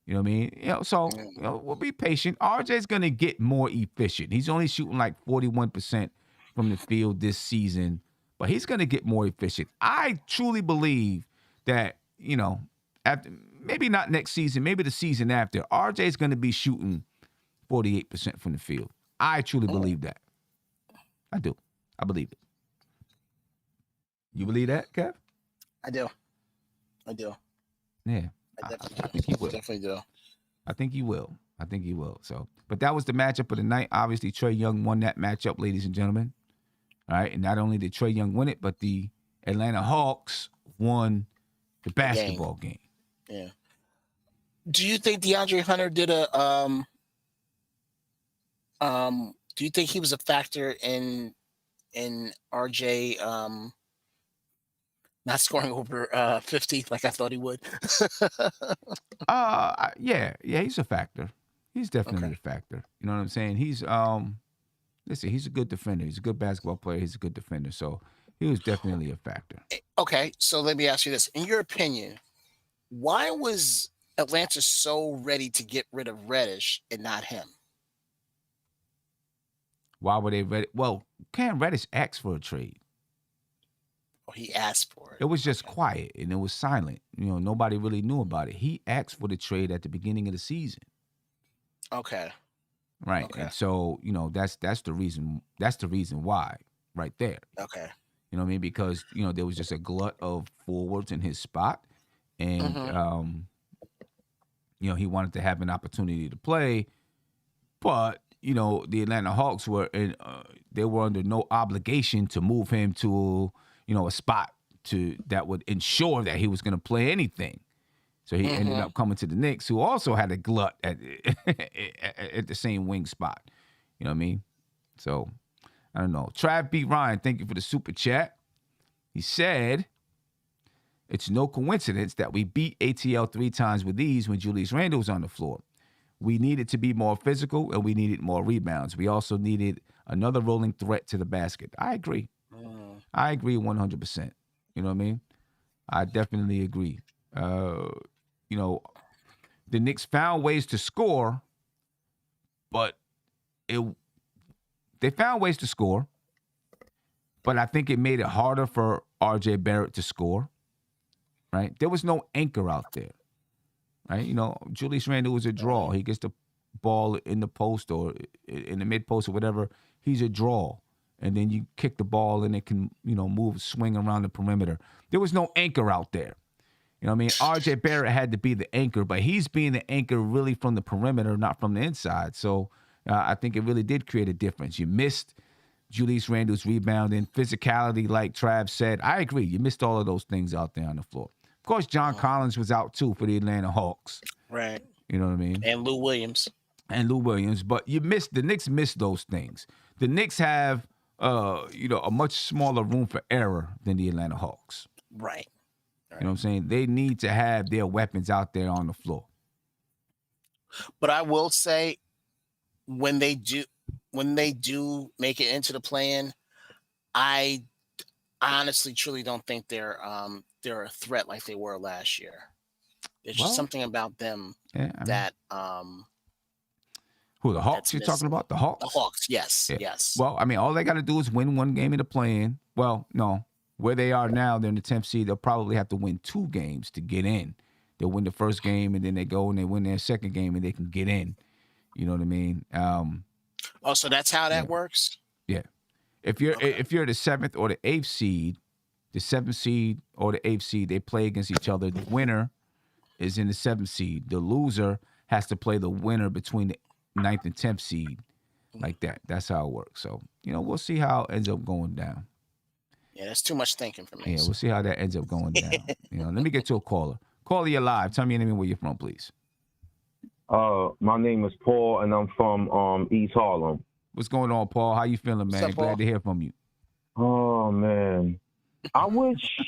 You know what I mean? So we'll be patient. RJ's going to get more efficient. He's only shooting like 41% from the field this season, but he's going to get more efficient. I truly believe that, after, maybe not next season, maybe the season after, RJ's going to be shooting 48% from the field. I truly believe that. I do. I believe it. You believe that, Kev? I do. Yeah. I think he will. Definitely do. I think he will. So, but that was the matchup of the night. Obviously, Trae Young won that matchup, ladies and gentlemen. All right. And not only did Trae Young win it, but the Atlanta Hawks won the basketball game. Yeah. Do you think DeAndre Hunter did do you think he was a factor in RJ not scoring over 50 like I thought he would? Yeah, he's a factor. He's definitely a factor. You know what I'm saying? He's listen, he's a good defender. He's a good basketball player. He's a good defender. So he was definitely a factor. Okay, so let me ask you this. In your opinion, why was Atlanta so ready to get rid of Reddish and not him? Why were they ready? Well, Cam Reddish asked for a trade. Oh, he asked for it. It was just quiet and it was silent. Nobody really knew about it. He asked for the trade at the beginning of the season. Okay. Right. Okay. And so, that's the reason. That's the reason why, right there. Okay. You know what I mean? Because, there was just a glut of forwards in his spot. And, he wanted to have an opportunity to play. But, the Atlanta Hawks were under no obligation to move him to, a spot that would ensure that he was going to play anything. So he ended up coming to the Knicks, who also had a glut at the same wing spot. You know what I mean? So, I don't know. Trav B. Ryan, thank you for the super chat. He said, it's no coincidence that we beat ATL 3 times with ease when Julius Randle was on the floor. We needed to be more physical, and we needed more rebounds. We also needed another rolling threat to the basket. I agree. I agree 100%. You know what I mean? I definitely agree. The Knicks found ways to score, but they found ways to score, but I think it made it harder for R.J. Barrett to score, right? There was no anchor out there, right? Julius Randle was a draw. He gets the ball in the post or in the mid post or whatever. He's a draw. And then you kick the ball and it can, swing around the perimeter. There was no anchor out there. You know what I mean? R.J. Barrett had to be the anchor, but he's being the anchor really from the perimeter, not from the inside. So I think it really did create a difference. You missed Julius Randle's rebounding, physicality, like Trav said. I agree. You missed all of those things out there on the floor. Of course, John Collins was out, too, for the Atlanta Hawks. Right. You know what I mean? And Lou Williams. But the Knicks missed those things. The Knicks have, a much smaller room for error than the Atlanta Hawks. Right. You know what I'm saying? They need to have their weapons out there on the floor. But I will say, when they do make it into the play-in, I honestly, truly don't think they're a threat like they were last year. There's just something about them that who, the Hawks you're talking about? The Hawks? The Hawks, yes, yes. Well, all they got to do is win one game in the play-in. Well, no. where they are now, they're in the 10th seed. They'll probably have to win 2 games to get in. They'll win the first game, and then they go and they win their second game, and they can get in. You know what I mean? So that's how that works? Yeah. If you're the 7th or the 8th seed, the 7th seed or the 8th seed, they play against each other. The winner is in the 7th seed. The loser has to play the winner between the 9th and 10th seed. Like that. That's how it works. So, we'll see how it ends up going down. Yeah, that's too much thinking for me. Yeah, we'll see how that ends up going down. Let me get to a caller. Caller, you're live. Tell me your name and where you're from, please. My name is Paul, and I'm from East Harlem. What's going on, Paul? How you feeling, man? What's up, Paul? Glad to hear from you. Oh, man. I wish.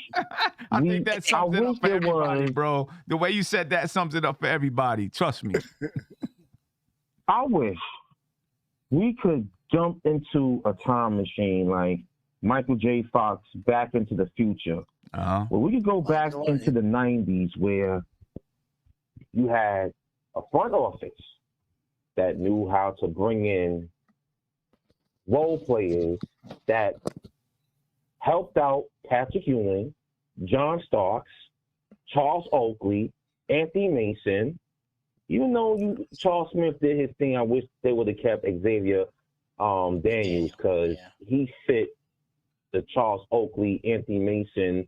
I think that sums it up for everybody, bro. The way you said that sums it up for everybody. Trust me. I wish we could jump into a time machine like Michael J. Fox, Back into the Future. Uh-huh. Well, we could go back into the 90s where you had a front office that knew how to bring in role players that helped out Patrick Ewing, John Starks, Charles Oakley, Anthony Mason. Even though Charles Smith did his thing, I wish they would have kept Xavier Daniels because he fit the Charles Oakley, Anthony Mason,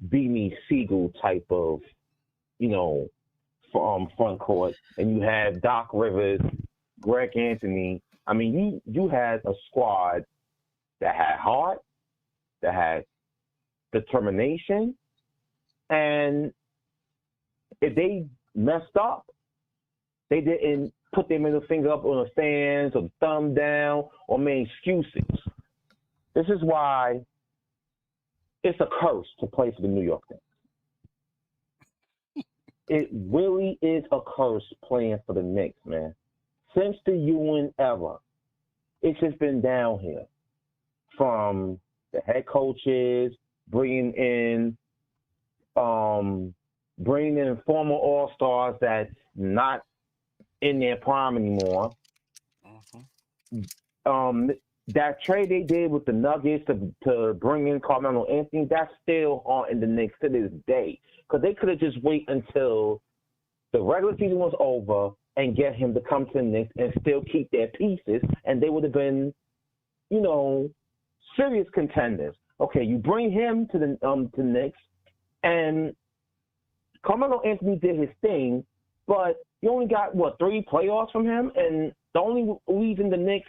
Beanie Siegel type of, front court. And you had Doc Rivers, Greg Anthony. I mean, you had a squad that had heart, that had determination, and if they messed up, they didn't put their middle finger up on the fans or thumb down or made excuses. This is why it's a curse to play for the New York Knicks. It really is a curse playing for the Knicks, man. Since the Ewing era, it's just been downhill. From the head coaches, bringing in former All-Stars that's not in their prime anymore. That trade they did with the Nuggets to bring in Carmelo Anthony, that's still haunting the Knicks to this day. Because they could have just waited until the regular season was over and get him to come to the Knicks and still keep their pieces, and they would have been, serious contenders. Okay, you bring him to the Knicks, and Carmelo Anthony did his thing, but you only got, 3 playoffs from him? And the only reason the Knicks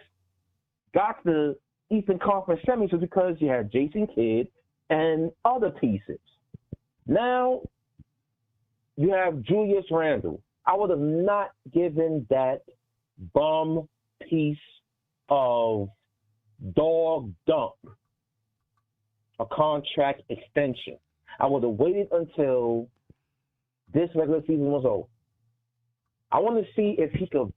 got the Eastern Conference semis was because you had Jason Kidd and other pieces. Now you have Julius Randle. I would have not given that bum piece of dog dump a contract extension. I would have waited until this regular season was over. I want to see if he could,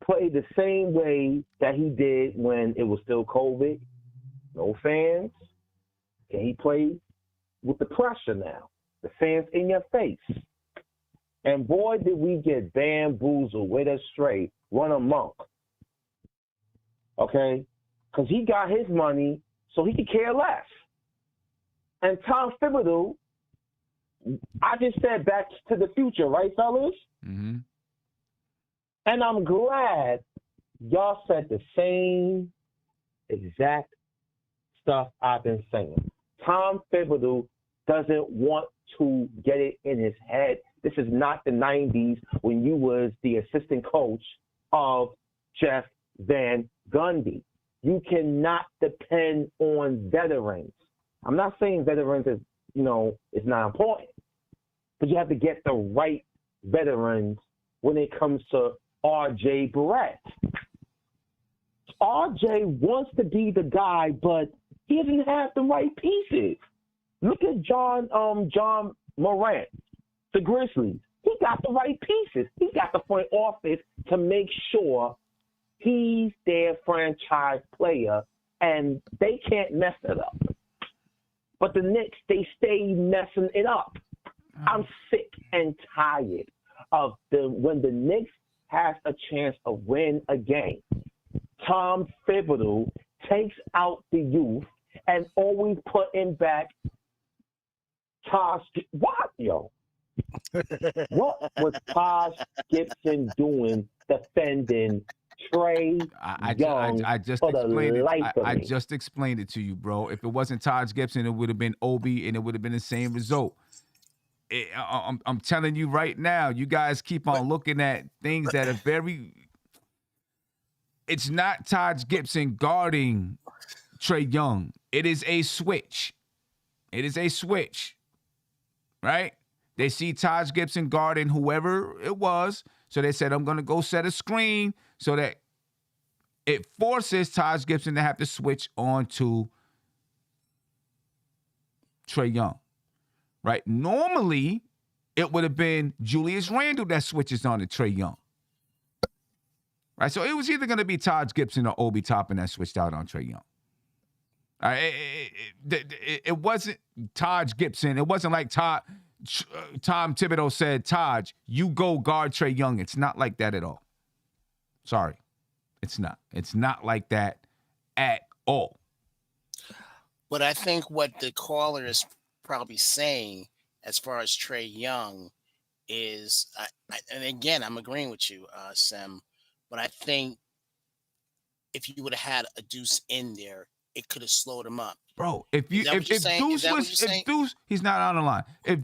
play the same way that he did when it was still COVID, no fans. Can he play with the pressure now? The fans in your face. And boy, did we get bamboozled, with astray, run amok. Okay? Because he got his money, so he could care less. And Tom Thibodeau, I just said Back to the Future, right, fellas? Mm-hmm. And I'm glad y'all said the same exact stuff I've been saying. Tom Thibodeau doesn't want to get it in his head. This is not the 90s when you was the assistant coach of Jeff Van Gundy. You cannot depend on veterans. I'm not saying veterans is, is not important, but you have to get the right veterans when it comes to R.J. Barrett. R.J. wants to be the guy, but he doesn't have the right pieces. Look at John Morant, the Grizzlies. He got the right pieces. He got the front office to make sure he's their franchise player, and they can't mess it up. But the Knicks, they stay messing it up. I'm sick and tired of when the Knicks has a chance to win a game, Tom Thibodeau takes out the youth and always putting back Taj. What, yo? What was Taj Gibson doing defending Trae Young I just for the explained it. life of I me? just explained it to you, bro. If it wasn't Taj Gibson, it would have been Obi, and it would have been the same result. I'm telling you right now, you guys keep on looking at things that are very. It's not Taj Gibson guarding Trae Young. It is a switch. It is a switch, right? They see Taj Gibson guarding whoever it was, so they said, I'm going to go set a screen so that it forces Taj Gibson to have to switch on to Trae Young, right? Normally, it would have been Julius Randle that switches on to Trae Young, right? So it was either going to be Taj Gibson or Obi Toppin that switched out on Trae Young. It wasn't Taj Gibson. It wasn't like Tom Thibodeau said, Taj, you go guard Trae Young. It's not like that at all. Sorry. It's not. It's not like that at all. But I think what the caller is probably saying as far as Trae Young is, and again, I'm agreeing with you, Sam, but I think if you would have had a Deuce in there, it could have slowed him up. Bro, if Deuce, he's not on the line. If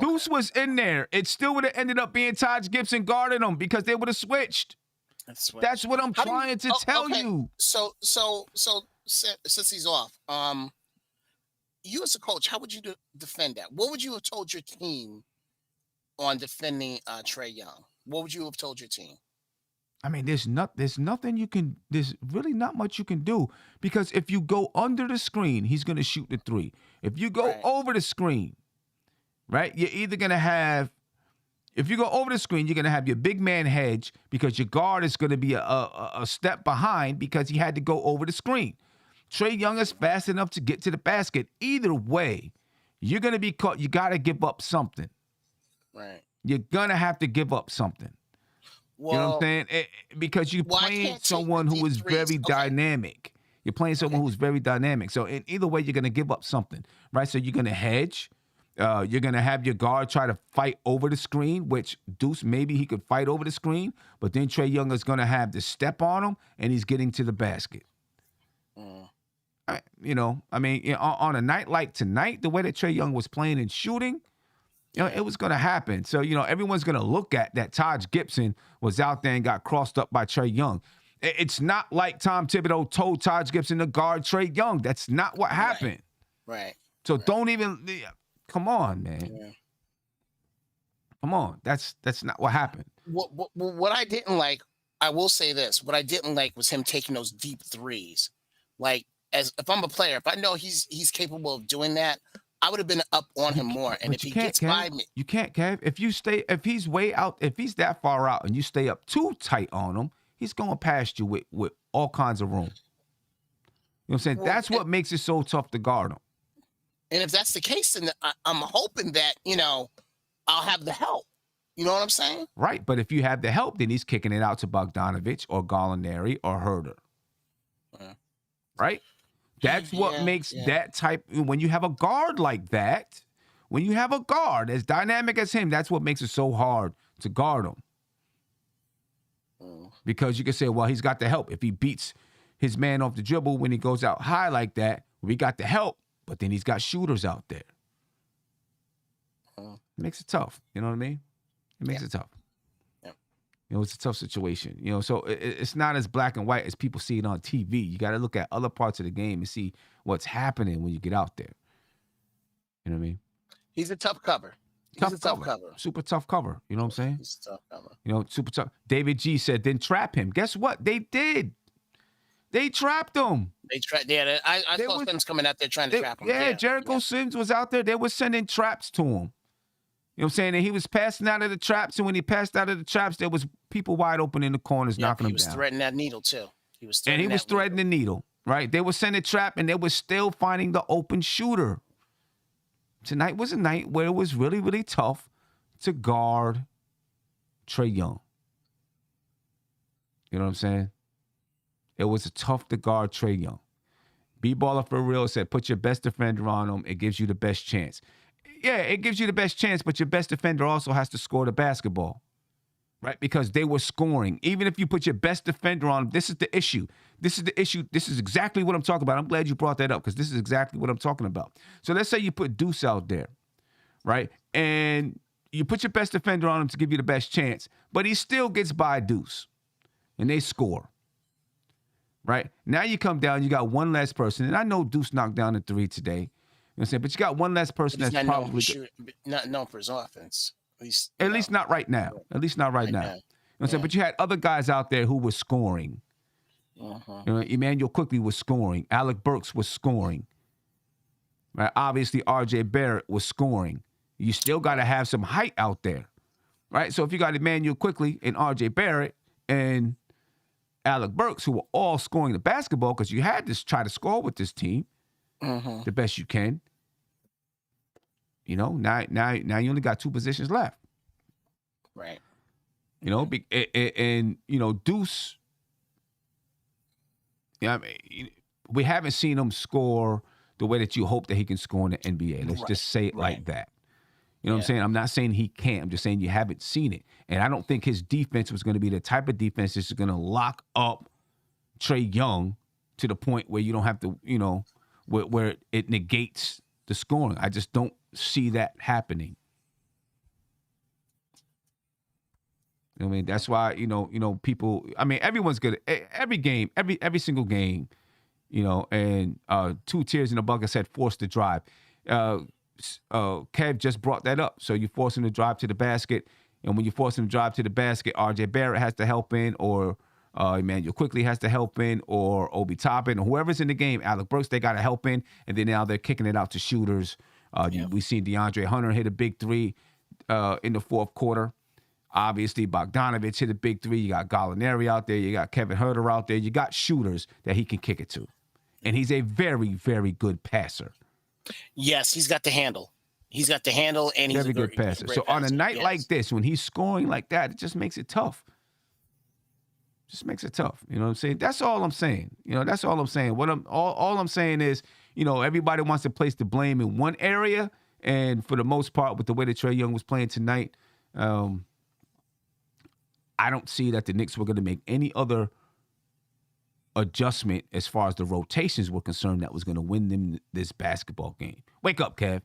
Deuce was in there, it still would have ended up being Taj Gibson guarding him because they would have switched. That's what I'm trying to tell you. So since he's off, you as a coach, how would you defend that? What would you have told your team on defending Trae Young? What would you have told your team? I mean, there's really not much you can do because if you go under the screen, he's going to shoot the three. If you go over the screen, right, you're either going to have, if you go over the screen, you're going to have your big man hedge because your guard is going to be a step behind because he had to go over the screen. Trae Young is fast enough to get to the basket. Either way, you're going to be caught. You got to give up something. Right. You're going to have to give up something. Well, you know what I'm saying? Because you're playing someone who is very dynamic. You're playing someone who's very dynamic. So in either way, you're going to give up something, right? So you're going to hedge. You're going to have your guard try to fight over the screen, which Deuce, maybe he could fight over the screen, but then Trae Young is going to have to step on him, and he's getting to the basket. On a night like tonight, the way that Trae Young was playing and shooting, it was going to happen. So, everyone's going to look at that Taj Gibson was out there and got crossed up by Trae Young. It's not like Tom Thibodeau told Taj Gibson to guard Trae Young. That's not what happened. Right. So don't even come on, man. Yeah. Come on. That's not what happened. What I didn't like, I will say this. What I didn't like was him taking those deep threes. Like, as if I'm a player, if I know he's capable of doing that, I would have been up on him more. And if he gets by me, you can't, Kev. If he's way out, if he's that far out and you stay up too tight on him, he's going past you with all kinds of room. You know what I'm saying? Well, that's what makes it so tough to guard him. And if that's the case, then I'm hoping that, I'll have the help. You know what I'm saying? Right. But if you have the help, then he's kicking it out to Bogdanovich or Gallinari or Herter. Right? That's what makes that type, when you have a guard like that, when you have a guard as dynamic as him, that's what makes it so hard to guard him. Because you can say, well, he's got the help. If he beats his man off the dribble when he goes out high like that, we got the help, but then he's got shooters out there. It makes it tough. You know what I mean? It makes it tough. It's a tough situation. So it's not as black and white as people see it on TV. You got to look at other parts of the game and see what's happening when you get out there. You know what I mean? He's a tough cover. Tough cover. Super tough cover. You know what I'm saying? He's a tough cover. Super tough. David G said, then trap him. Guess what? They did. They trapped him. They trapped. Yeah, I saw Sims coming out there trying to trap him. Yeah, Jericho Sims was out there. They were sending traps to him. You know what I'm saying? And he was passing out of the traps, and when he passed out of the traps, there was people wide open in the corners knocking him down. He was threading that needle, too. He was threading the needle, right? They were sending trap, and they were still finding the open shooter. Tonight was a night where it was really, really tough to guard Trae Young. You know what I'm saying? It was tough to guard Trae Young B-Baller for Real said, put your best defender on them. It gives you the best chance. Yeah, it gives you the best chance, but your best defender also has to score the basketball, right? Because they were scoring. Even if you put your best defender on, this is the issue. This is the issue. This is exactly what I'm talking about. I'm glad you brought that up because this is exactly what I'm talking about. So let's say you put Deuce out there, right? And you put your best defender on him to give you the best chance, but he still gets by Deuce, and they score. Right? Now you come down, you got one less person, and I know Deuce knocked down a 3 today. You know what I'm saying? But you got one less person that's probably not known for his offense. At least not right now. At least not right now. You know what I'm saying? But you had other guys out there who were scoring. You know, Emmanuel Quickly was scoring. Alec Burks was scoring. Right? Obviously, RJ Barrett was scoring. You still got to have some height out there. Right? So if you got Emmanuel Quickly and RJ Barrett and Alec Burks, who were all scoring the basketball because you had to try to score with this team the best you can. You know, now you only got 2 positions left. Right. You know, and you know, Deuce, I mean, we haven't seen him score the way that you hope that he can score in the NBA. Let's just say it like that. You know what I'm saying? I'm not saying he can't. I'm just saying you haven't seen it. And I don't think his defense was going to be the type of defense that's going to lock up Trae Young to the point where you don't have to, you know, where it negates the scoring. I just don't see that happening. You know what I mean? That's why, you know, people, I mean, everyone's good. Every game, every single game, you know, and 2 tiers in the bucket said force the drive. Kev just brought that up. So you force him to drive to the basket, and when you force him to drive to the basket, RJ Barrett has to help in, or Emmanuel Quickly has to help in, or Obi Toppin, or whoever's in the game, Alec Burks, they got to help in, and then now they're kicking it out to shooters. We've seen DeAndre Hunter hit a big 3 in the 4th quarter. Obviously, Bogdanovich hit a big 3. You got Gallinari out there. You got Kevin Huerter out there. You got shooters that he can kick it to. And he's a very, very good passer. Yes, he's got the handle. He's got the handle, and he's very good passer. So on a night like this, when he's scoring like that, it just makes it tough. Just makes it tough. You know what I'm saying? That's all I'm saying. You know, that's all I'm saying. All I'm saying is, you know, everybody wants to place the blame in one area, and for the most part, with the way that Trae Young was playing tonight, I don't see that the Knicks were going to make any other adjustment as far as the rotations were concerned that was going to win them this basketball game. Wake up, Kev.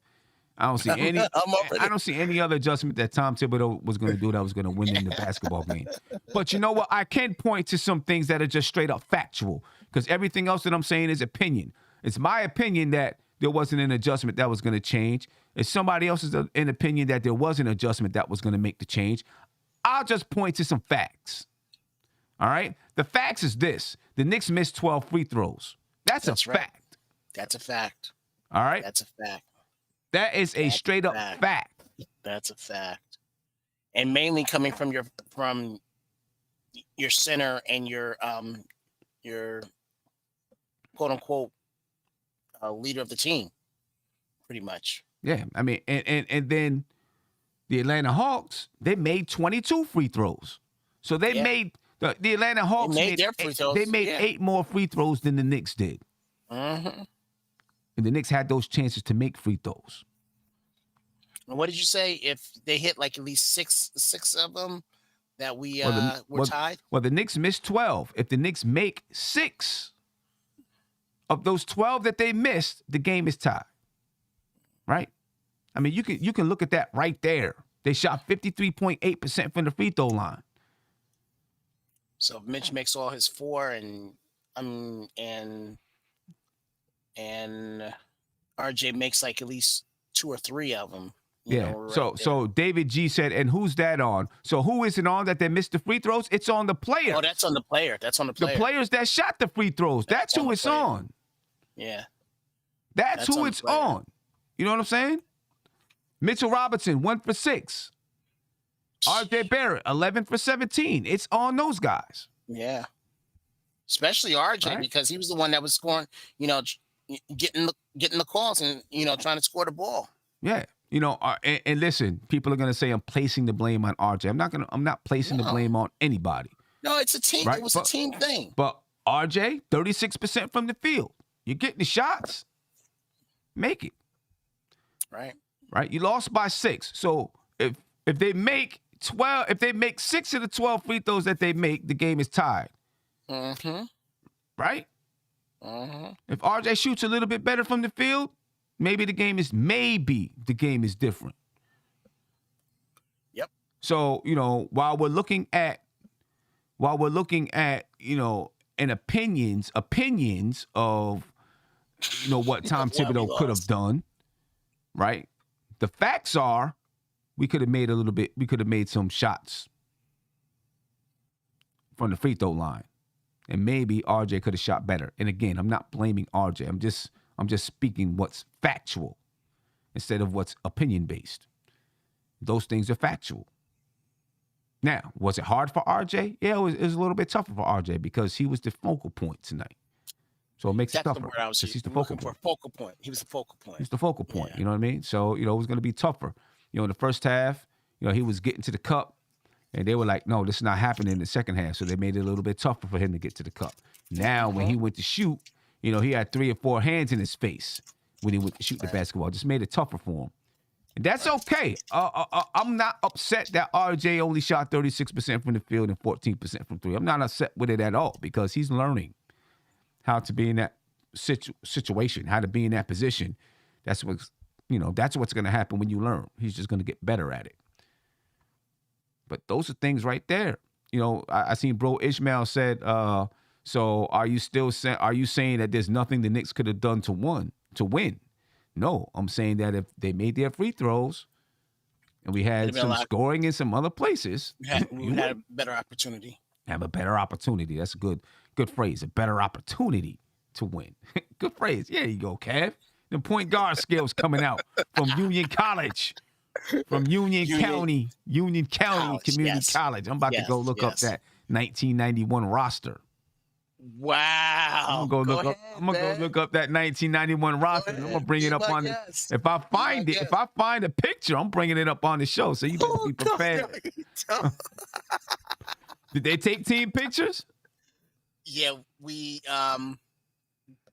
I don't see any. I don't see any other adjustment that Tom Thibodeau was going to do that was going to win them the basketball game. But you know what? I can point to some things that are just straight up factual, because everything else that I'm saying is opinion. It's my opinion that there wasn't an adjustment that was going to change. It's somebody else's an opinion that there was an adjustment that was going to make the change. I'll just point to some facts. All right? The facts is this. The Knicks missed 12 free throws. That's a fact. That's a fact. All right? That's a fact. That is a straight up fact. That's a fact. And mainly coming from your center and your quote unquote leader of the team, pretty much. Yeah. I mean, and then the Atlanta Hawks, they made 22 free throws. So they made the Atlanta Hawks made their free throws. They made 8 more free throws than the Knicks did. Mm-hmm. And the Knicks had those chances to make free throws. And what did you say? If they hit like at least six of them, that we were tied? Well, the Knicks missed 12. If the Knicks make 6 of those 12 that they missed, the game is tied. Right? I mean, you can look at that right there. They shot 53.8% from the free throw line. So if Mitch makes all his 4 and RJ makes like at least 2 or 3 of them. Yeah. So David G said, and who's that on? So who is it on that they missed the free throws? It's on the player. Oh, that's on the player. That's on the player. The players that shot the free throws. That's who it's on. Yeah. That's who it's on. You know what I'm saying? Mitchell Robinson, 1 for 6. RJ Barrett, 11 for 17. It's on those guys. Yeah. Especially RJ, because he was the one that was scoring, getting the calls and, trying to score the ball. Yeah. And listen, people are going to say I'm placing the blame on RJ. I'm not placing the blame on anybody. No, it's a team. Right? It was a team thing. But RJ, 36% from the field. You're getting the shots. Make it. Right. Right? You lost by 6. So if they make 12, if they make 6 of the 12 free throws that they make, the game is tied. Mm-hmm. Right? Mm-hmm. If RJ shoots a little bit better from the field, maybe the game is different. Yep. So, while we're looking at, and opinions of, what Tom Thibodeau could have done, right? The facts are we could have made some shots from the free throw line. And maybe RJ could have shot better. And again, I'm not blaming RJ. I'm just speaking what's factual instead of what's opinion based. Those things are factual. Now, was it hard for RJ? Yeah, it was a little bit tougher for RJ because he was the focal point tonight. So it makes it tougher. He's the focal point. Focal point. He was the focal point. He's the focal point. Yeah. You know what I mean? So, it was going to be tougher. In the first half, he was getting to the cup, and they were like, no, this is not happening in the second half. So they made it a little bit tougher for him to get to the cup. Now, when he went to shoot, he had 3 or 4 hands in his face when he went to shoot the basketball. Just made it tougher for him. And that's okay. I'm not upset that RJ only shot 36% from the field and 14% from 3. I'm not upset with it at all because he's learning how to be in that situation, how to be in that position. That's what's going to happen when you learn. He's just going to get better at it. But those are things right there. I seen Bro Ishmael said, so are you saying that there's nothing the Knicks could have done to win? No, I'm saying that if they made their free throws and we had some scoring in some other places, we had a better opportunity. Have a better opportunity. That's a good phrase. A better opportunity to win. Good phrase. Yeah, you go, Kev. The point guard skills coming out from Union College. From Union County Community College. I'm about to go look up that 1991 roster. Wow. I'm gonna go look up that 1991 roster. I'm gonna bring it up on it. If I find a picture, I'm bringing it up on the show. So you better be prepared. Did they take team pictures? Yeah, we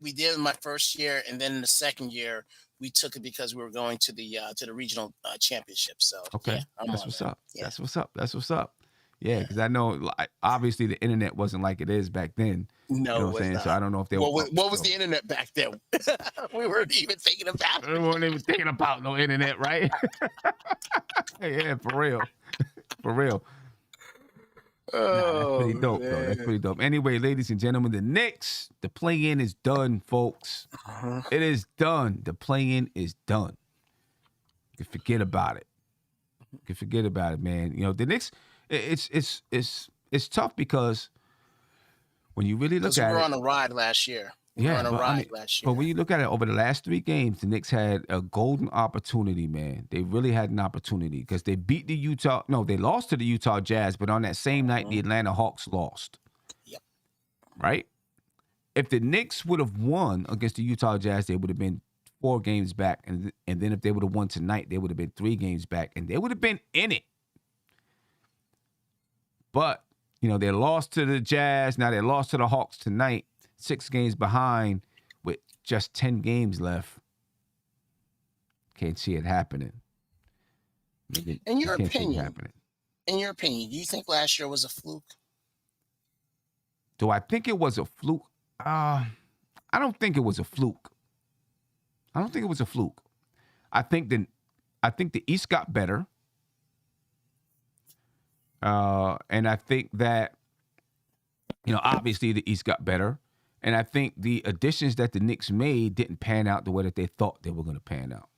did in my first year, and then in the second year we took it because we were going to the regional championship. So okay, yeah, that's what's up. Yeah. That's what's up. Yeah, because I know obviously the internet wasn't like it is back then. No, you know what I'm saying? Not. So I don't know if they. What was the internet back then? We weren't even thinking about it. We weren't even thinking about no internet, right? Yeah, for real, for real. That's pretty dope, man. Though. That's pretty dope. Anyway, ladies and gentlemen, the Knicks, the play-in is done, folks. Uh-huh. It is done. The play-in is done. You can forget about it. You can forget about it, man. The Knicks. It's tough because when you really look at it, we were on a ride last year. But when you look at it over the last 3 games, the Knicks had a golden opportunity, man. They really had an opportunity because they beat they lost to the Utah Jazz, but on that same night, the Atlanta Hawks lost. Yep. Right? If the Knicks would have won against the Utah Jazz, they would have been 4 games back. And then if they would have won tonight, they would have been 3 games back, and they would have been in it. But, they lost to the Jazz. Now they lost to the Hawks tonight. 6 games behind with just 10 games left. Can't see it happening. In your opinion, do you think last year was a fluke? Do I think it was a fluke? I don't think it was a fluke. I think the East got better. And I think that, obviously the East got better. And I think the additions that the Knicks made didn't pan out the way that they thought they were going to pan out.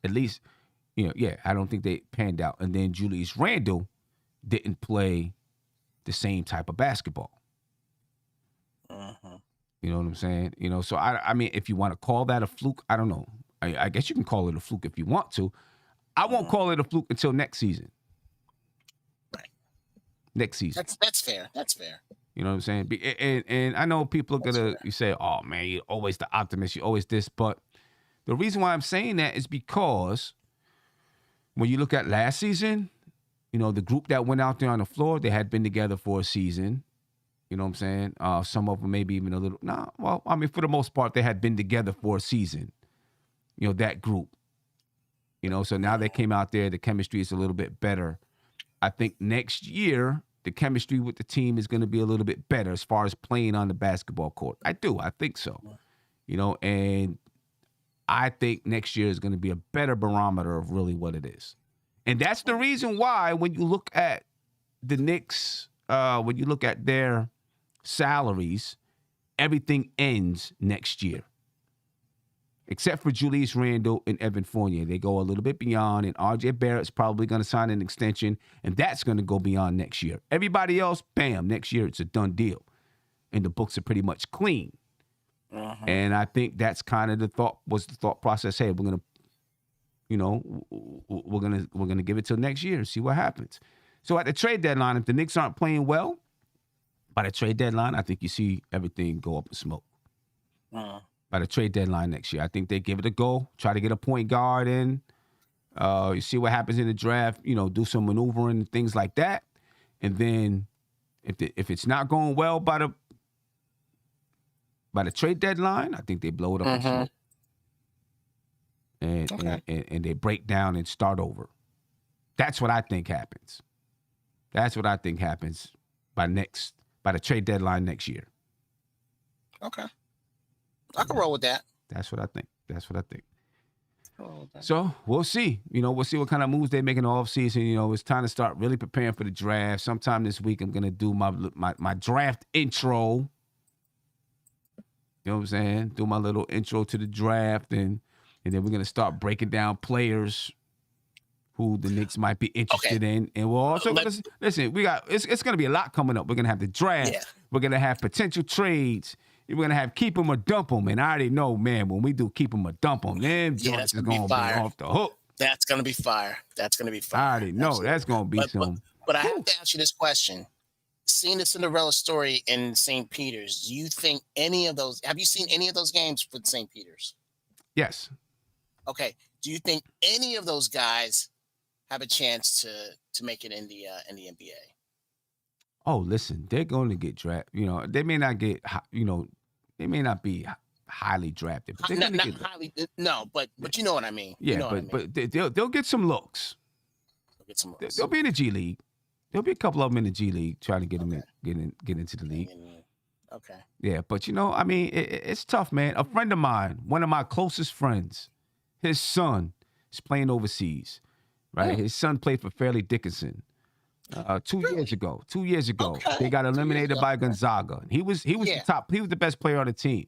At least, I don't think they panned out. And then Julius Randle didn't play the same type of basketball. Uh-huh. You know what I'm saying? So I mean, if you want to call that a fluke, I don't know. I guess you can call it a fluke if you want to. I won't call it a fluke until next season. Right. Next season. That's fair. That's fair. You know what I'm saying? And I know people are going to say, oh, man, you're always the optimist. You're always this. But the reason why I'm saying that is because when you look at last season, the group that went out there on the floor, they had been together for a season. You know what I'm saying? Some of them maybe even a little. Nah, well, I mean, for the most part, they had been together for a season. You know, that group. You know, so now they came out there. The chemistry is a little bit better. I think next year the chemistry with the team is going to be a little bit better as far as playing on the basketball court. I think so. You know, and I think next year is going to be a better barometer of really what it is. And that's the reason why when you look at the Knicks, when you look at their salaries, everything ends next year. Except for Julius Randle and Evan Fournier. They go a little bit beyond, and RJ Barrett's probably going to sign an extension, and that's going to go beyond next year. Everybody else, bam, next year it's a done deal. And the books are pretty much clean. And I think that's kind of the thought process. Hey, we're going to, you know, we're going to give it till next year and see what happens. So at the trade deadline, if the Knicks aren't playing well, by the trade deadline, I think you see everything go up in smoke. By the trade deadline next year, I think they give it a go, try to get a point guard in. You see what happens in the draft, you know, do some maneuvering and things like that. And then if it's not going well by the trade deadline, I think they blow it up in smoke. And they break down and start over. That's what I think happens. That's what I think happens by the trade deadline next year. Okay. I can roll with that. That's what I think. So we'll see. You know, we'll see what kind of moves they make in the offseason. You know, it's time to start really preparing for the draft. Sometime this week, I'm gonna do my draft intro. You know what I'm saying? Do my little intro to the draft, and then we're gonna start breaking down players who the Knicks might be interested in. And we're also listen. We got it's gonna be a lot coming up. We're gonna have the draft. Yeah. We're gonna have potential trades. We're going to have keep them or dump them. And I already know, man, when we do keep them or dump them, then joints is going to be off the hook. That's going to be fire. I already know. That's going to be some. But I have to ask you this question. Seeing the Cinderella story in St. Peter's, do you think have you seen any of those games with St. Peter's? Yes. Okay. Do you think any of those guys have a chance to make it in the NBA? Oh, listen, they're going to get drafted. You know, they may not get, you know, they may not be highly drafted. But not highly, no, but you know what I mean. Yeah, you know but they'll get some looks. They'll be in the G League. There'll be a couple of them in the G League trying to get them get into the league. Okay. Yeah, but you know, I mean, it's tough, man. A friend of mine, one of my closest friends, his son is playing overseas, right? His son played for Fairleigh Dickinson. 2 years ago, okay. They got eliminated by Gonzaga. He was the top. He was the best player on the team.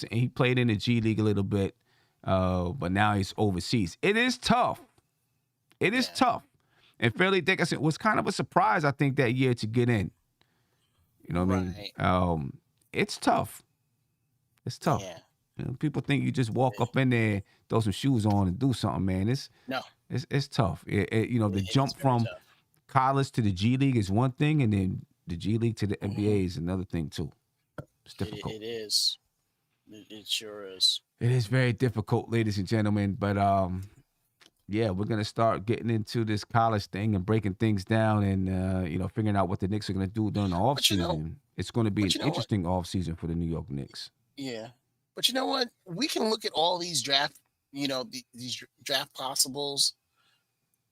He played in the G League a little bit, but now he's overseas. It is tough. Tough. And Fairleigh Dickinson was kind of a surprise, I think, that year to get in. You know what I mean? It's tough. It's tough. Yeah. You know, people think you just walk up in there, throw some shoes on, and do something, man. It's tough. You know, the jump from college to the G League is one thing, and then the G League to the NBA is another thing too. It's difficult. It is. It sure is. It is very difficult, ladies and gentlemen. But yeah, we're gonna start getting into this college thing and breaking things down, and you know, figuring out what the Knicks are gonna do during the offseason. It's going to be an interesting offseason for the New York Knicks. Yeah, but you know what? We can look at all these draft, these draft possibles,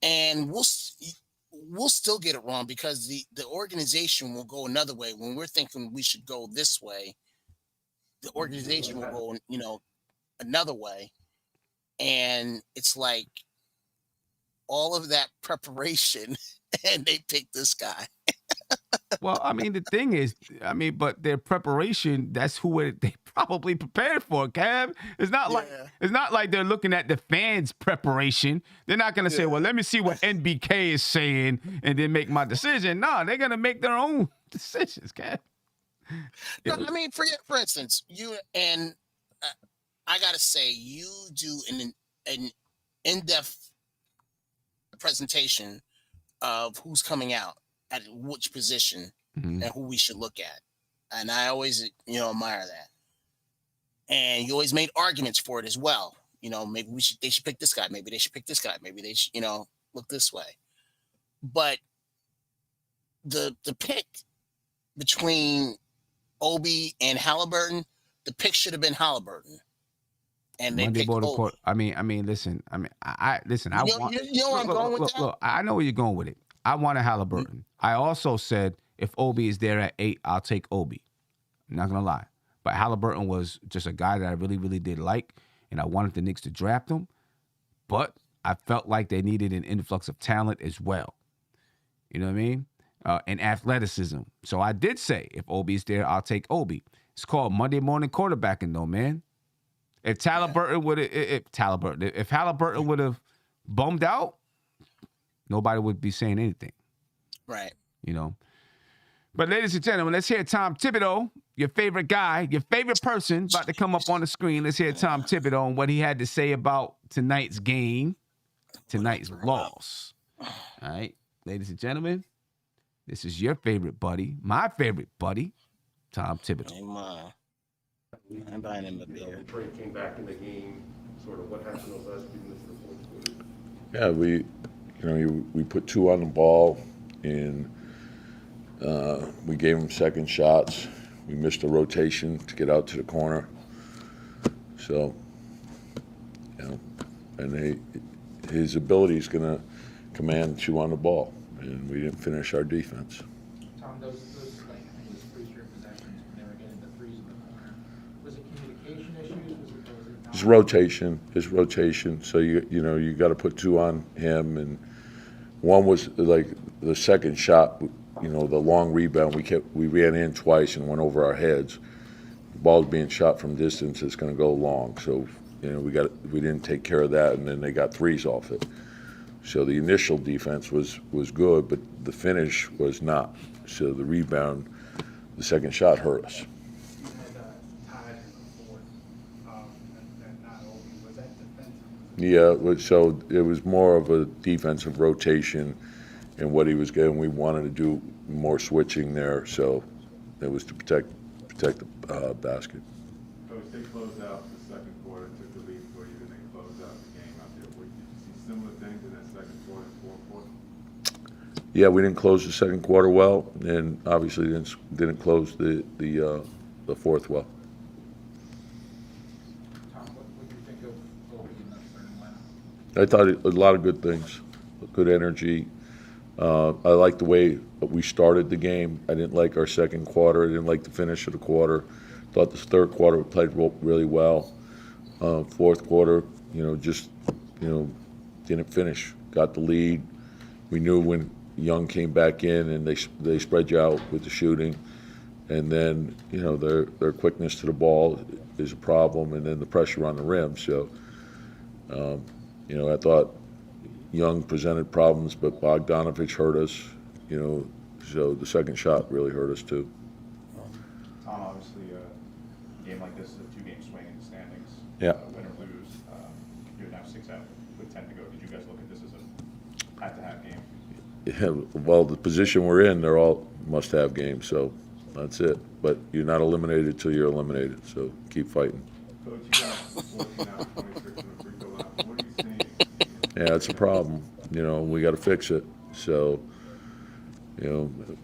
and we'll still get it wrong because the organization will go another way. When we're thinking we should go this way, the organization will go, another way. And it's like all of that preparation and they pick this guy. Well, I mean, the thing is, but their preparation, that's who they probably prepared for, Cab. It's not like they're looking at the fans' preparation. They're not going to say, well, let me see what NBK is saying and then make my decision. No, they're going to make their own decisions, Cab. No, I mean, for instance, you and I got to say, you do an in-depth presentation of who's coming out at which position and who we should look at. And I always, admire that. And you always made arguments for it as well. Maybe they should pick this guy. Maybe they should pick this guy. Maybe they should, look this way. But the pick between Obi and Halliburton, the pick should have been Halliburton. And they Monday picked morning Obi. court. Listen. I listen. You know where I'm going with that? Look, I know where you're going with it. I wanted Halliburton. I also said if Obi is there at 8, I'll take Obi. I'm not gonna lie, but Halliburton was just a guy that I really, really did like, and I wanted the Knicks to draft him. But I felt like they needed an influx of talent as well. You know what I mean? And athleticism. So I did say if Obi's there, I'll take Obi. It's called Monday morning quarterbacking, though, man. If Halliburton would have bummed out, nobody would be saying anything. Right. You know. But ladies and gentlemen, let's hear Tom Thibodeau, your favorite guy, your favorite person, about to come up on the screen. Let's hear Tom Thibodeau and what he had to say about tonight's game, tonight's loss. All right, ladies and gentlemen, this is your favorite buddy, my favorite buddy, Tom Thibodeau. I'm buying him a beer. Trae came back in the game. Sort of what happened those last few minutes of the fourth quarter. Yeah, we put 2 on the ball, and we gave him second shots. We missed a rotation to get out to the corner. So, and his ability is going to command 2 on the ball, and we didn't finish our defense. Tom, those like those free straight possessions when they were getting the threes in the corner, was it communication issues? Was it His rotation. So you got to put 2 on him, and one was like the second shot. The long rebound. We ran in twice and went over our heads. The ball's being shot from distance. It's going to go long. So we didn't take care of that, and then they got threes off it. So the initial defense was good, but the finish was not. So the rebound, the second shot hurt us. you had tied in the fourth, and not Obi? Was that defensive? Yeah. So it was more of a defensive rotation. And what he was getting, we wanted to do more switching there, so it was to protect the basket. Coach, they closed out the second quarter, took the lead for you, and they closed out the game out there. Did you see similar things in that second quarter and fourth quarter? Yeah, we didn't close the second quarter well, and obviously didn't close the fourth well. Tom, what do you think of Obi in that third lineup? I thought a lot of good things, good energy. I liked the way we started the game. I didn't like our second quarter. I didn't like the finish of the quarter. Thought the third quarter we played really well. Fourth quarter, didn't finish. Got the lead. We knew when Young came back in and they spread you out with the shooting, and then their quickness to the ball is a problem, and then the pressure on the rim. So, I thought Young presented problems, but Bogdanovich hurt us, so the second shot really hurt us too. Tom, obviously, a game like this is a 2-game swing in the standings. Yeah. Win or lose, you're now 6 out with 10 to go. Did you guys look at this as a have-to-have game? Yeah, well, the position we're in, they're all must-have games, so that's it. But you're not eliminated until you're eliminated, so keep fighting. Coach, you got 14 out, 26 in the free throw line. What are you seeing? Yeah, it's a problem. We got to fix it. So,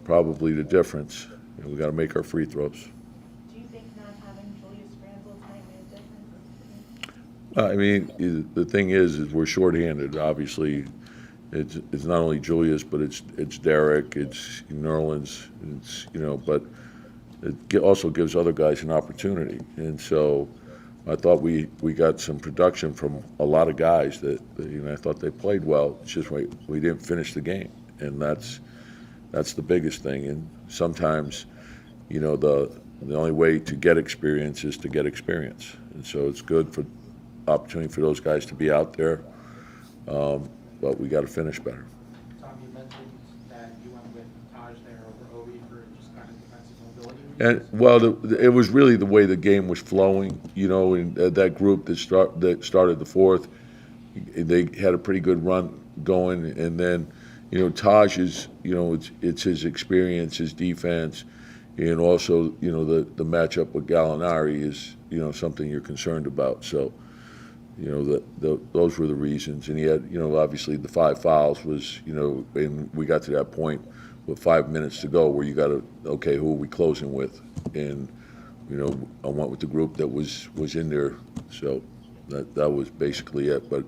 probably the difference. We got to make our free throws. Do you think not having Julius Randle tonight made a difference? The thing is we're shorthanded. Obviously, it's not only Julius, but it's Derek, it's Nerlens, but it also gives other guys an opportunity. And so, I thought we got some production from a lot of guys that I thought they played well. It's just we didn't finish the game, and that's the biggest thing. And sometimes, the only way to get experience is to get experience, and so it's good for opportunity for those guys to be out there, but we got to finish better. Tom, you mentioned that you went with Taj there over Obi for just kind of defensive mobility. And it was really the way the game was flowing, and that group that started the fourth, they had a pretty good run going, and then, Taj is, it's his experience, his defense, and also, the matchup with Gallinari is, something you're concerned about. So, those were the reasons, and he had, obviously the 5 fouls was, and we got to that point with 5 minutes to go, where you got to, okay, who are we closing with? And I went with the group that was in there, so that was basically it. But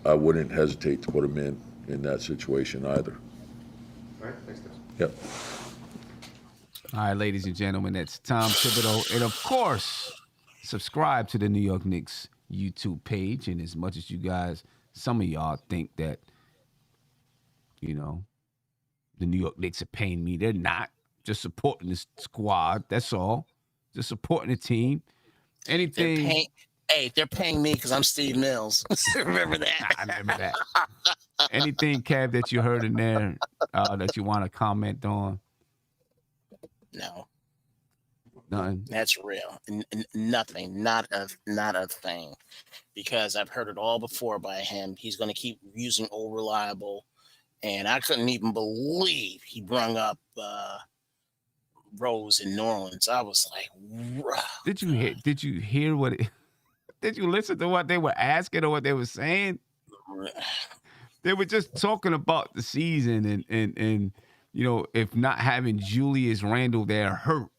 I wouldn't hesitate to put him in that situation either. All right, thanks, guys. Yep. All right, ladies and gentlemen, that's Tom Thibodeau. And, of course, subscribe to the New York Knicks YouTube page. And as much as you guys, some of y'all think that, the New York Knicks are paying me, they're not. Just supporting this squad, that's all. Just supporting the team. Anything. They're paying me because I'm Steve Mills. Remember that? I remember that. Anything, Kev, that you heard in there that you want to comment on? No. None. That's real. Nothing. Not a thing. Because I've heard it all before by him. He's going to keep using old reliable. And I couldn't even believe he brung up Rose in New Orleans. I was like, Did you hear what it, did you listen to what they were asking or what they were saying? They were just talking about the season and if not having Julius Randle there hurt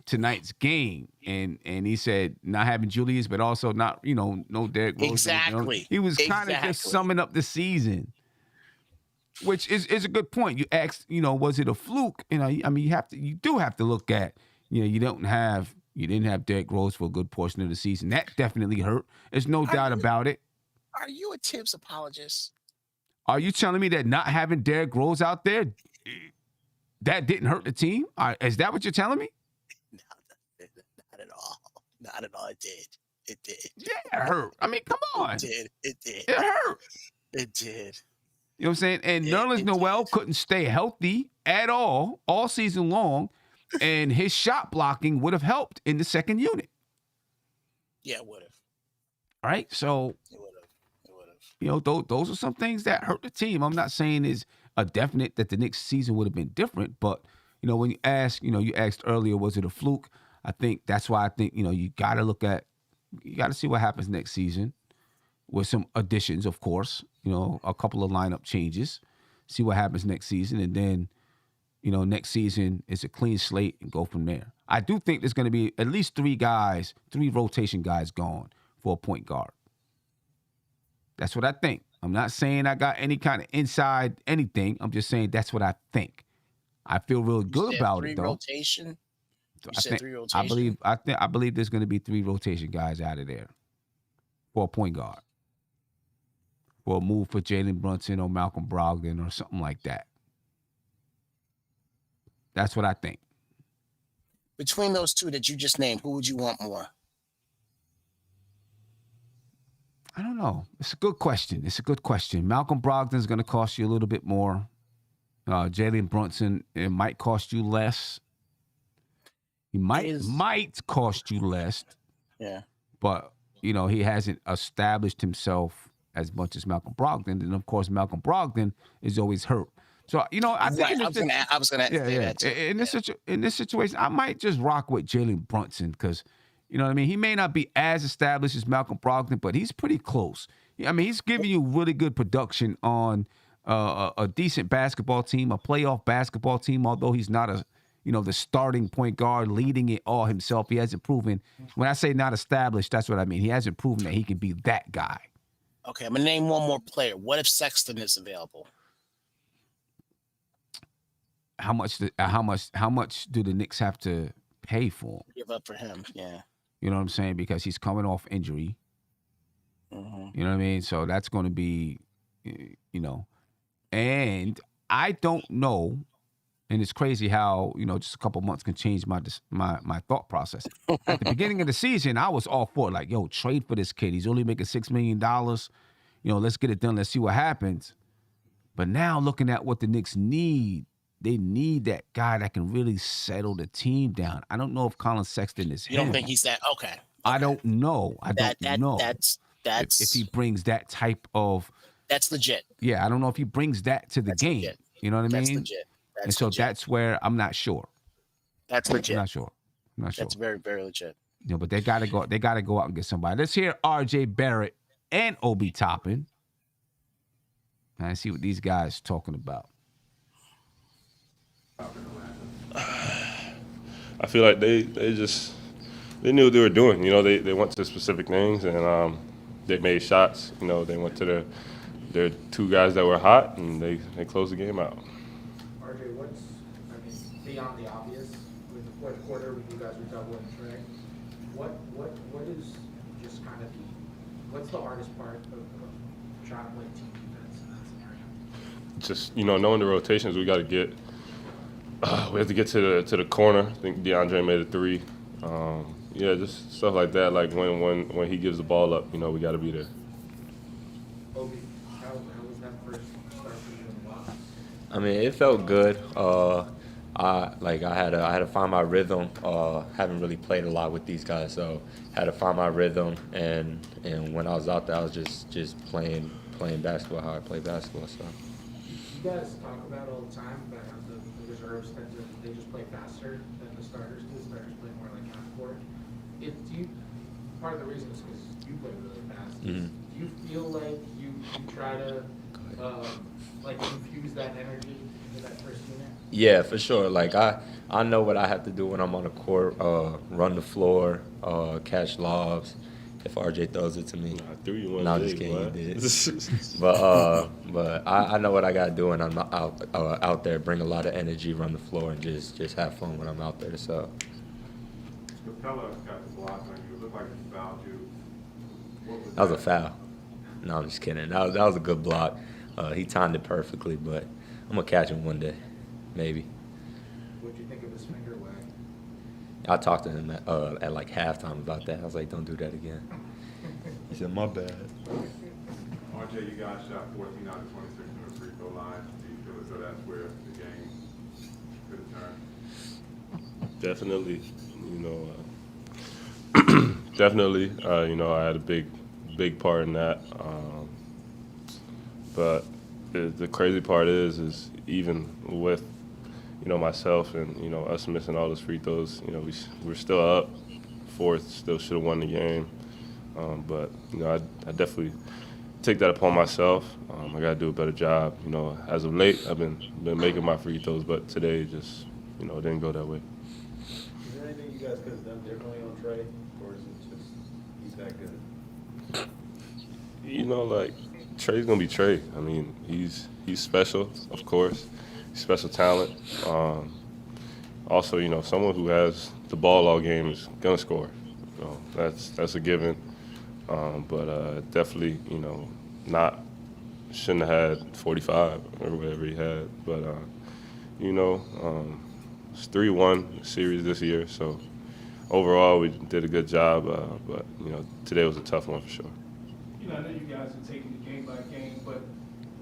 tonight's game. And he said not having Julius, but also not, no Derrick Rose. Exactly. He was kind of just summing up the season. Which is a good point. You asked, was it a fluke? You do have to look at, you didn't have Derrick Rose for a good portion of the season. That definitely hurt. There's no doubt about it. Are you a Tibbs apologist? Are you telling me that not having Derrick Rose out there, that didn't hurt the team? Is that what you're telling me? No, not at all. Not at all. It did. It did. Yeah, it hurt. I mean, come on. It did. It did. It hurt. It did. You know what I'm saying? And Nerlens Noel couldn't stay healthy at all season long, and his shot blocking would have helped in the second unit. Yeah, it would have. All right? So, It would have. Those are some things that hurt the team. I'm not saying is a definite that the next season would have been different, but, when you ask, you asked earlier, was it a fluke? I think that's why I think, you got to see what happens next season. With some additions, of course, a couple of lineup changes, see what happens next season. And then, next season is a clean slate and go from there. I do think there's going to be at least three rotation guys gone for a point guard. That's what I think. I'm not saying I got any kind of inside anything. I'm just saying that's what I think. I feel real good about it, though. Rotation? You said three rotation? I believe there's going to be three rotation guys out of there for a point guard. For a move for Jalen Brunson or Malcolm Brogdon or something like that. That's what I think. Between those two that you just named, who would you want more? I don't know. It's a good question. Malcolm Brogdon is going to cost you a little bit more. Jalen Brunson, it might cost you less. He might cost you less. Yeah. But, he hasn't established himself as much as Malcolm Brogdon. And, of course, Malcolm Brogdon is always hurt. So, I think I was going to say that too. In this situation, I might just rock with Jalen Brunson because, he may not be as established as Malcolm Brogdon, but he's pretty close. He's giving you really good production on a decent basketball team, a playoff basketball team, although he's not the starting point guard leading it all himself. He hasn't proven. When I say not established, that's what I mean. He hasn't proven that he can be that guy. Okay, I'm gonna name one more player. What if Sexton is available? How much do the Knicks have to pay for him? Give up for him, yeah. You know what I'm saying? Because he's coming off injury. Mm-hmm. You know what I mean? So that's going to be, and I don't know. And it's crazy how, just a couple months can change my thought process. At the beginning of the season, I was all for it. Like, trade for this kid. He's only making $6 million. Let's get it done. Let's see what happens. But now looking at what the Knicks need, they need that guy that can really settle the team down. I don't know if Colin Sexton is him. You don't think he's that? Okay. I don't know. I don't know. That's if he brings that type of. That's legit. Yeah, I don't know if he brings that to the game. Legit. You know what I mean? That's legit. And so that's where I'm not sure. That's legit. I'm not sure. That's very, very legit. But they gotta go. They gotta go out and get somebody. Let's hear R.J. Barrett and Obi Toppin. And see what these guys talking about. out in Atlanta? I feel like they knew what they were doing. You know, they went to specific things and they made shots. You know, they went to their two guys that were hot and they closed the game out. RJ, beyond the obvious, with the fourth quarter when you guys were doubling Trae, what is just kind of what's the hardest part of trying to play team defense in that scenario? Just, you know, knowing the rotations, we got to get. We have to get to the corner. I think DeAndre made a three. Yeah, just stuff like that. Like when he gives the ball up, you know, we got to be there. Obi, how was that first start for you in the box? I mean, it felt good. I had to find my rhythm. Haven't really played a lot with these guys, so had to find my rhythm. And when I was out there, I was just playing basketball how I play basketball. So. You guys talk about all the time about how the reserves they just play faster than the starters do. The starters play more like half court. Part of the reason is because you play really fast. Mm-hmm. Do you feel like you try to infuse that energy into that first unit? Yeah, for sure. Like I know what I have to do when I'm on the court. Run the floor, catch lobs. If RJ throws it to me, I threw you one. No, I'm just kidding. You did. but I know what I gotta do when I'm out there. Bring a lot of energy, run the floor, and just have fun when I'm out there. So. Capella got the block on you. It looked like he fouled you. That was a foul. No, I'm just kidding. That was a good block. He timed it perfectly, but I'm gonna catch him one day, maybe. What'd you think of his finger wag? I talked to him at like halftime about that. I was like, "Don't do that again." He said, "My bad." RJ, you guys shot 14 out of 26 from the free throw line. Do you feel as though that's where the game could have turned? Definitely, you know, definitely. You know, I had a big part in that. But the crazy part is even with, you know, myself and, you know, us missing all those free throws, you know, we're still up fourth, still should have won the game. But, you know, I definitely take that upon myself. I got to do a better job. You know, as of late, I've been making my free throws, but today just, you know, it didn't go that way. Is there anything you guys could have done differently on Trae, or is it just he's that good? You know, like, Trae's gonna be Trae. I mean, he's special, of course. He's special talent. Also, you know, someone who has the ball all game is gonna score. You know, that's a given. But definitely, you know, shouldn't have had 45 or whatever he had. But you know, it's 3-1 series this year, so overall we did a good job. But you know, today was a tough one for sure. You know, I know you guys are taking it game by game, but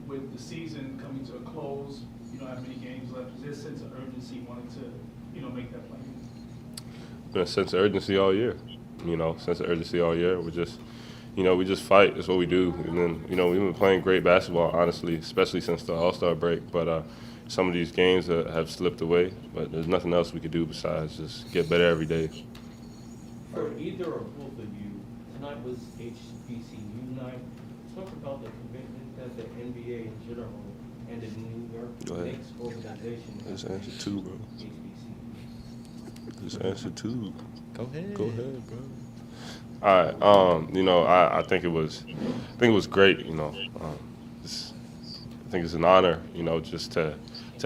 with the season coming to a close, you don't have many games left. Is there a sense of urgency wanting to, you know, make that play? Been a sense of urgency all year. You know, sense of urgency all year. We just fight. That's what we do. And then, you know, we've been playing great basketball, honestly, especially since the All-Star break. But some of these games have slipped away. But there's nothing else we could do besides just get better every day. For either or both of you, tonight was HBCU night. Talk about the commitment that the NBA in general and the New York Knicks organization. Just answer two, bro. Just answer two. Go ahead. Go ahead, bro. All right. You know, I think it was great. You know, I think it's an honor. You know, just to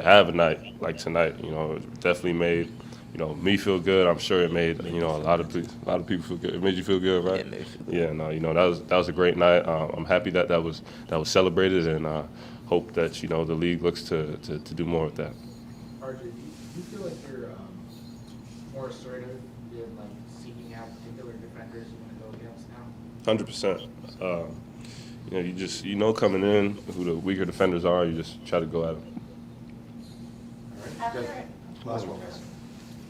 have a night like tonight. You know, it definitely made, you know, me feel good. I'm sure it made, you know, a lot of people feel good. It made you feel good, right? Yeah, no, you know, that was a great night. I'm happy that was celebrated, and hope that, you know, the league looks to do more with that. RJ, do you feel like you're more assertive in like seeking out particular defenders you want to go against now? 100%. You know, you know coming in who the weaker defenders are. You just try to go at them.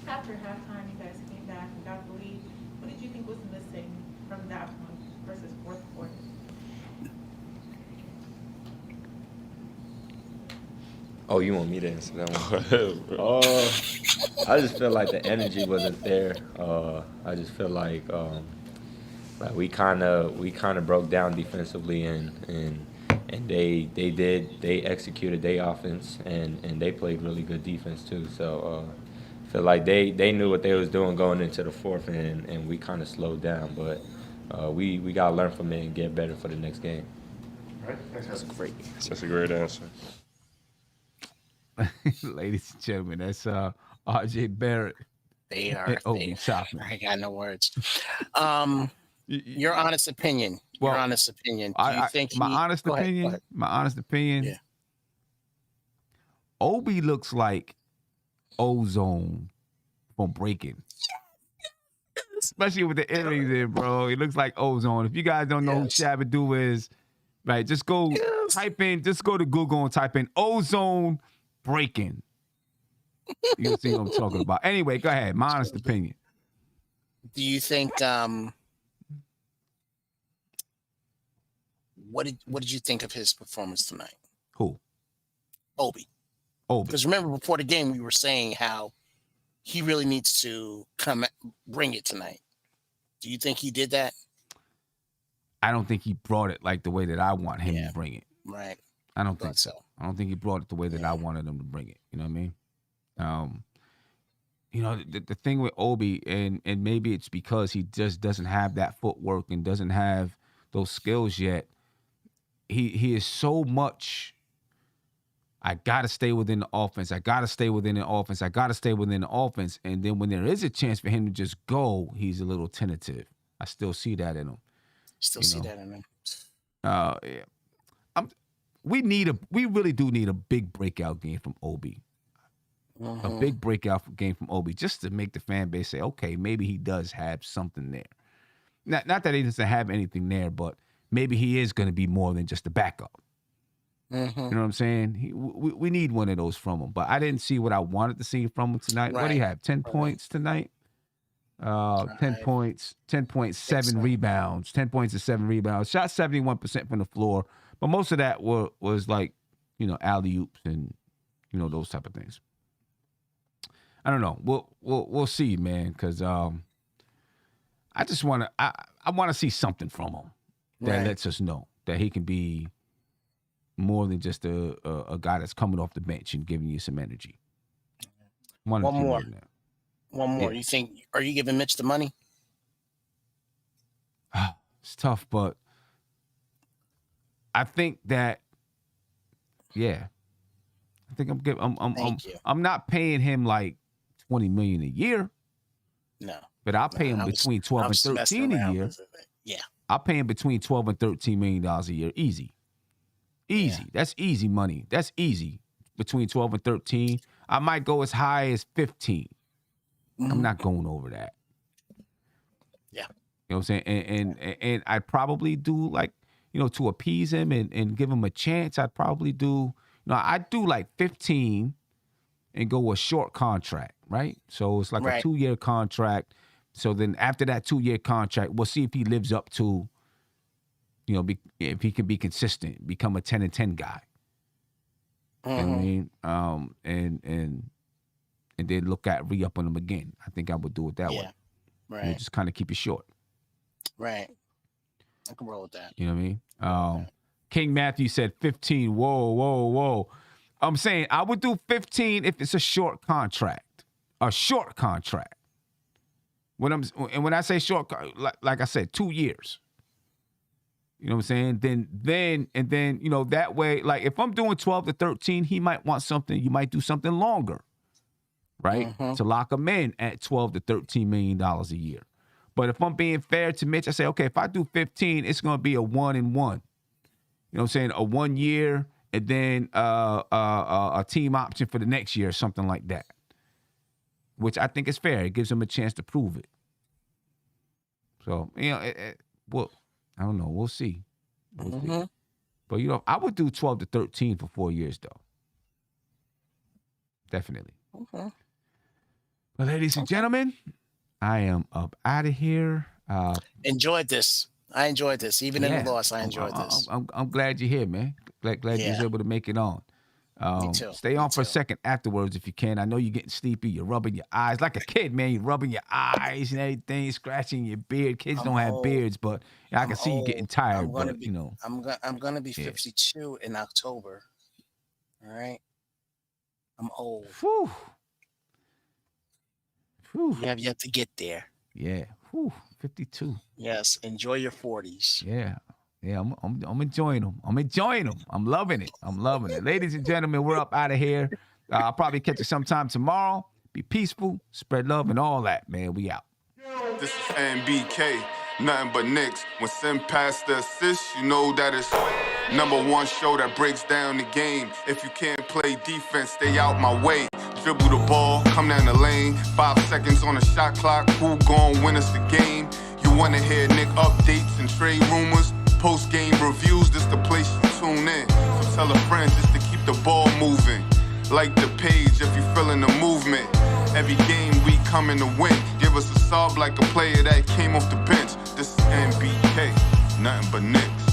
After halftime, you guys came back and got the lead. What did you think was missing from that one versus fourth quarter? Oh, you want me to answer that one? I just feel like the energy wasn't there. I just feel like we kind of broke down defensively, and and they executed their offense, and they played really good defense too. So I feel like they knew what they was doing going into the fourth, and we kind of slowed down, but we got to learn from it and get better for the next game. All right, thanks, guys. That's a great answer. Ladies and gentlemen, that's RJ Barrett. They are. Toppin. I got no words. Your honest opinion. Well, your honest opinion. Do you think my honest opinion? My honest opinion. Yeah. Obi looks like Ozone from Breaking. Especially with the earrings in, bro. He looks like Ozone. If you guys don't know who Thibodeau is, right, just go go to Google and type in Ozone Breaking. You'll see what I'm talking about. Anyway, go ahead. My honest opinion. Do you think what did you think of his performance tonight? Who? Obi. Because remember before the game we were saying how he really needs to bring it tonight. Do you think he did that? I don't think he brought it like the way that I want him to bring it. Right. I don't think so. I don't think he brought it the way that I wanted him to bring it. You know what I mean? The thing with Obi, and maybe it's because he just doesn't have that footwork and doesn't have those skills yet. He is so much. I gotta stay within the offense. I gotta stay within the offense. I gotta stay within the offense. And then when there is a chance for him to just go, he's a little tentative. I still see that in him. See that in him. Yeah. We really do need a big breakout game from Obi. A big breakout game from Obi, just to make the fan base say, okay, maybe he does have something there. Not that he doesn't have anything there, but maybe he is going to be more than just a backup. You know what I'm saying? We need one of those from him. But I didn't see what I wanted to see from him tonight. What do you have? 10 points tonight? 10 points, 10.7 rebounds, 10 points and 7 rebounds. Shot 71% from the floor. But most of that was like, alley-oops and, those type of things. I don't know. We'll see, man, because I just want to I want to see something from him that lets us know that he can be more than just a guy that's coming off the bench and giving you some energy. One more. Yeah. You think? Are you giving Mitch the money? It's tough, but I think that. Yeah, I think I'm not paying him like $20 million a year. No, but I'll pay him between 12 and 13 a year. Yeah, I'll pay him between 12 and 13 million dollars a year. Easy. Yeah. That's easy money. That's easy. Between 12 and 13, I might go as high as 15. I'm not going over that. Yeah, you know what I'm saying. And I'd probably do like to appease him and give him a chance. I'd probably do. I'd do like 15 and go a short contract, right? So it's like a 2-year contract. So then after that 2-year contract, we'll see if he lives up to, if he can be consistent, become a 10 and 10 guy. You know what I mean? And then look at re-upping him again. I think I would do it that way. Right. Just kind of keep it short. Right. I can roll with that. You know what I mean? King Matthew said 15. Whoa. I'm saying I would do 15 if it's a short contract. A short contract. When I say short, like I said, 2 years. You know what I'm saying? Then that way, like if I'm doing 12 to 13, he might want something. You might do something longer, right? To lock him in at 12 to 13 million dollars a year. But if I'm being fair to Mitch, I say, okay, if I do 15, it's going to be a 1 and 1. You know what I'm saying? A 1 year and then a team option for the next year, something like that. Which I think is fair. It gives him a chance to prove it. So, well, I don't know. We'll see. See. But, I would do 12 to 13 for 4 years, though. Definitely. Okay. Well, ladies and gentlemen, I am up out of here. Enjoyed this. I enjoyed this. Even in the loss, I enjoyed this. I'm glad you're here, man. Glad you was able to make it on. Me too. Stay on for a second afterwards if you can. I know you're getting sleepy. You're rubbing your eyes like a kid, man. You're rubbing your eyes and everything, scratching your beard. Kids don't have beards, but I can see you getting tired. But you know, I'm gonna be 52 in October. All right, I'm old. Whew. Whew. You have yet to get there. Yeah. Whew. 52. Yes. Enjoy your 40s. Yeah. Yeah, I'm enjoying them. I'm enjoying them. I'm loving it. I'm loving it. Ladies and gentlemen, we're up out of here. I'll probably catch you sometime tomorrow. Be peaceful, spread love, and all that, man. We out. This is NBK, nothing but Knicks. When Sim passed the assist, you know that it's #1 show that breaks down the game. If you can't play defense, stay out my way. Dribble the ball, come down the lane. 5 seconds on the shot clock. Who gon' win us the game? You wanna hear Nick updates and trade rumors? Postgame reviews, this the place you tune in. So tell a friend just to keep the ball moving. Like the page if you feeling the movement. Every game we coming to win. Give us a sub like a player that came off the bench. This is NBK, nothing but Knicks.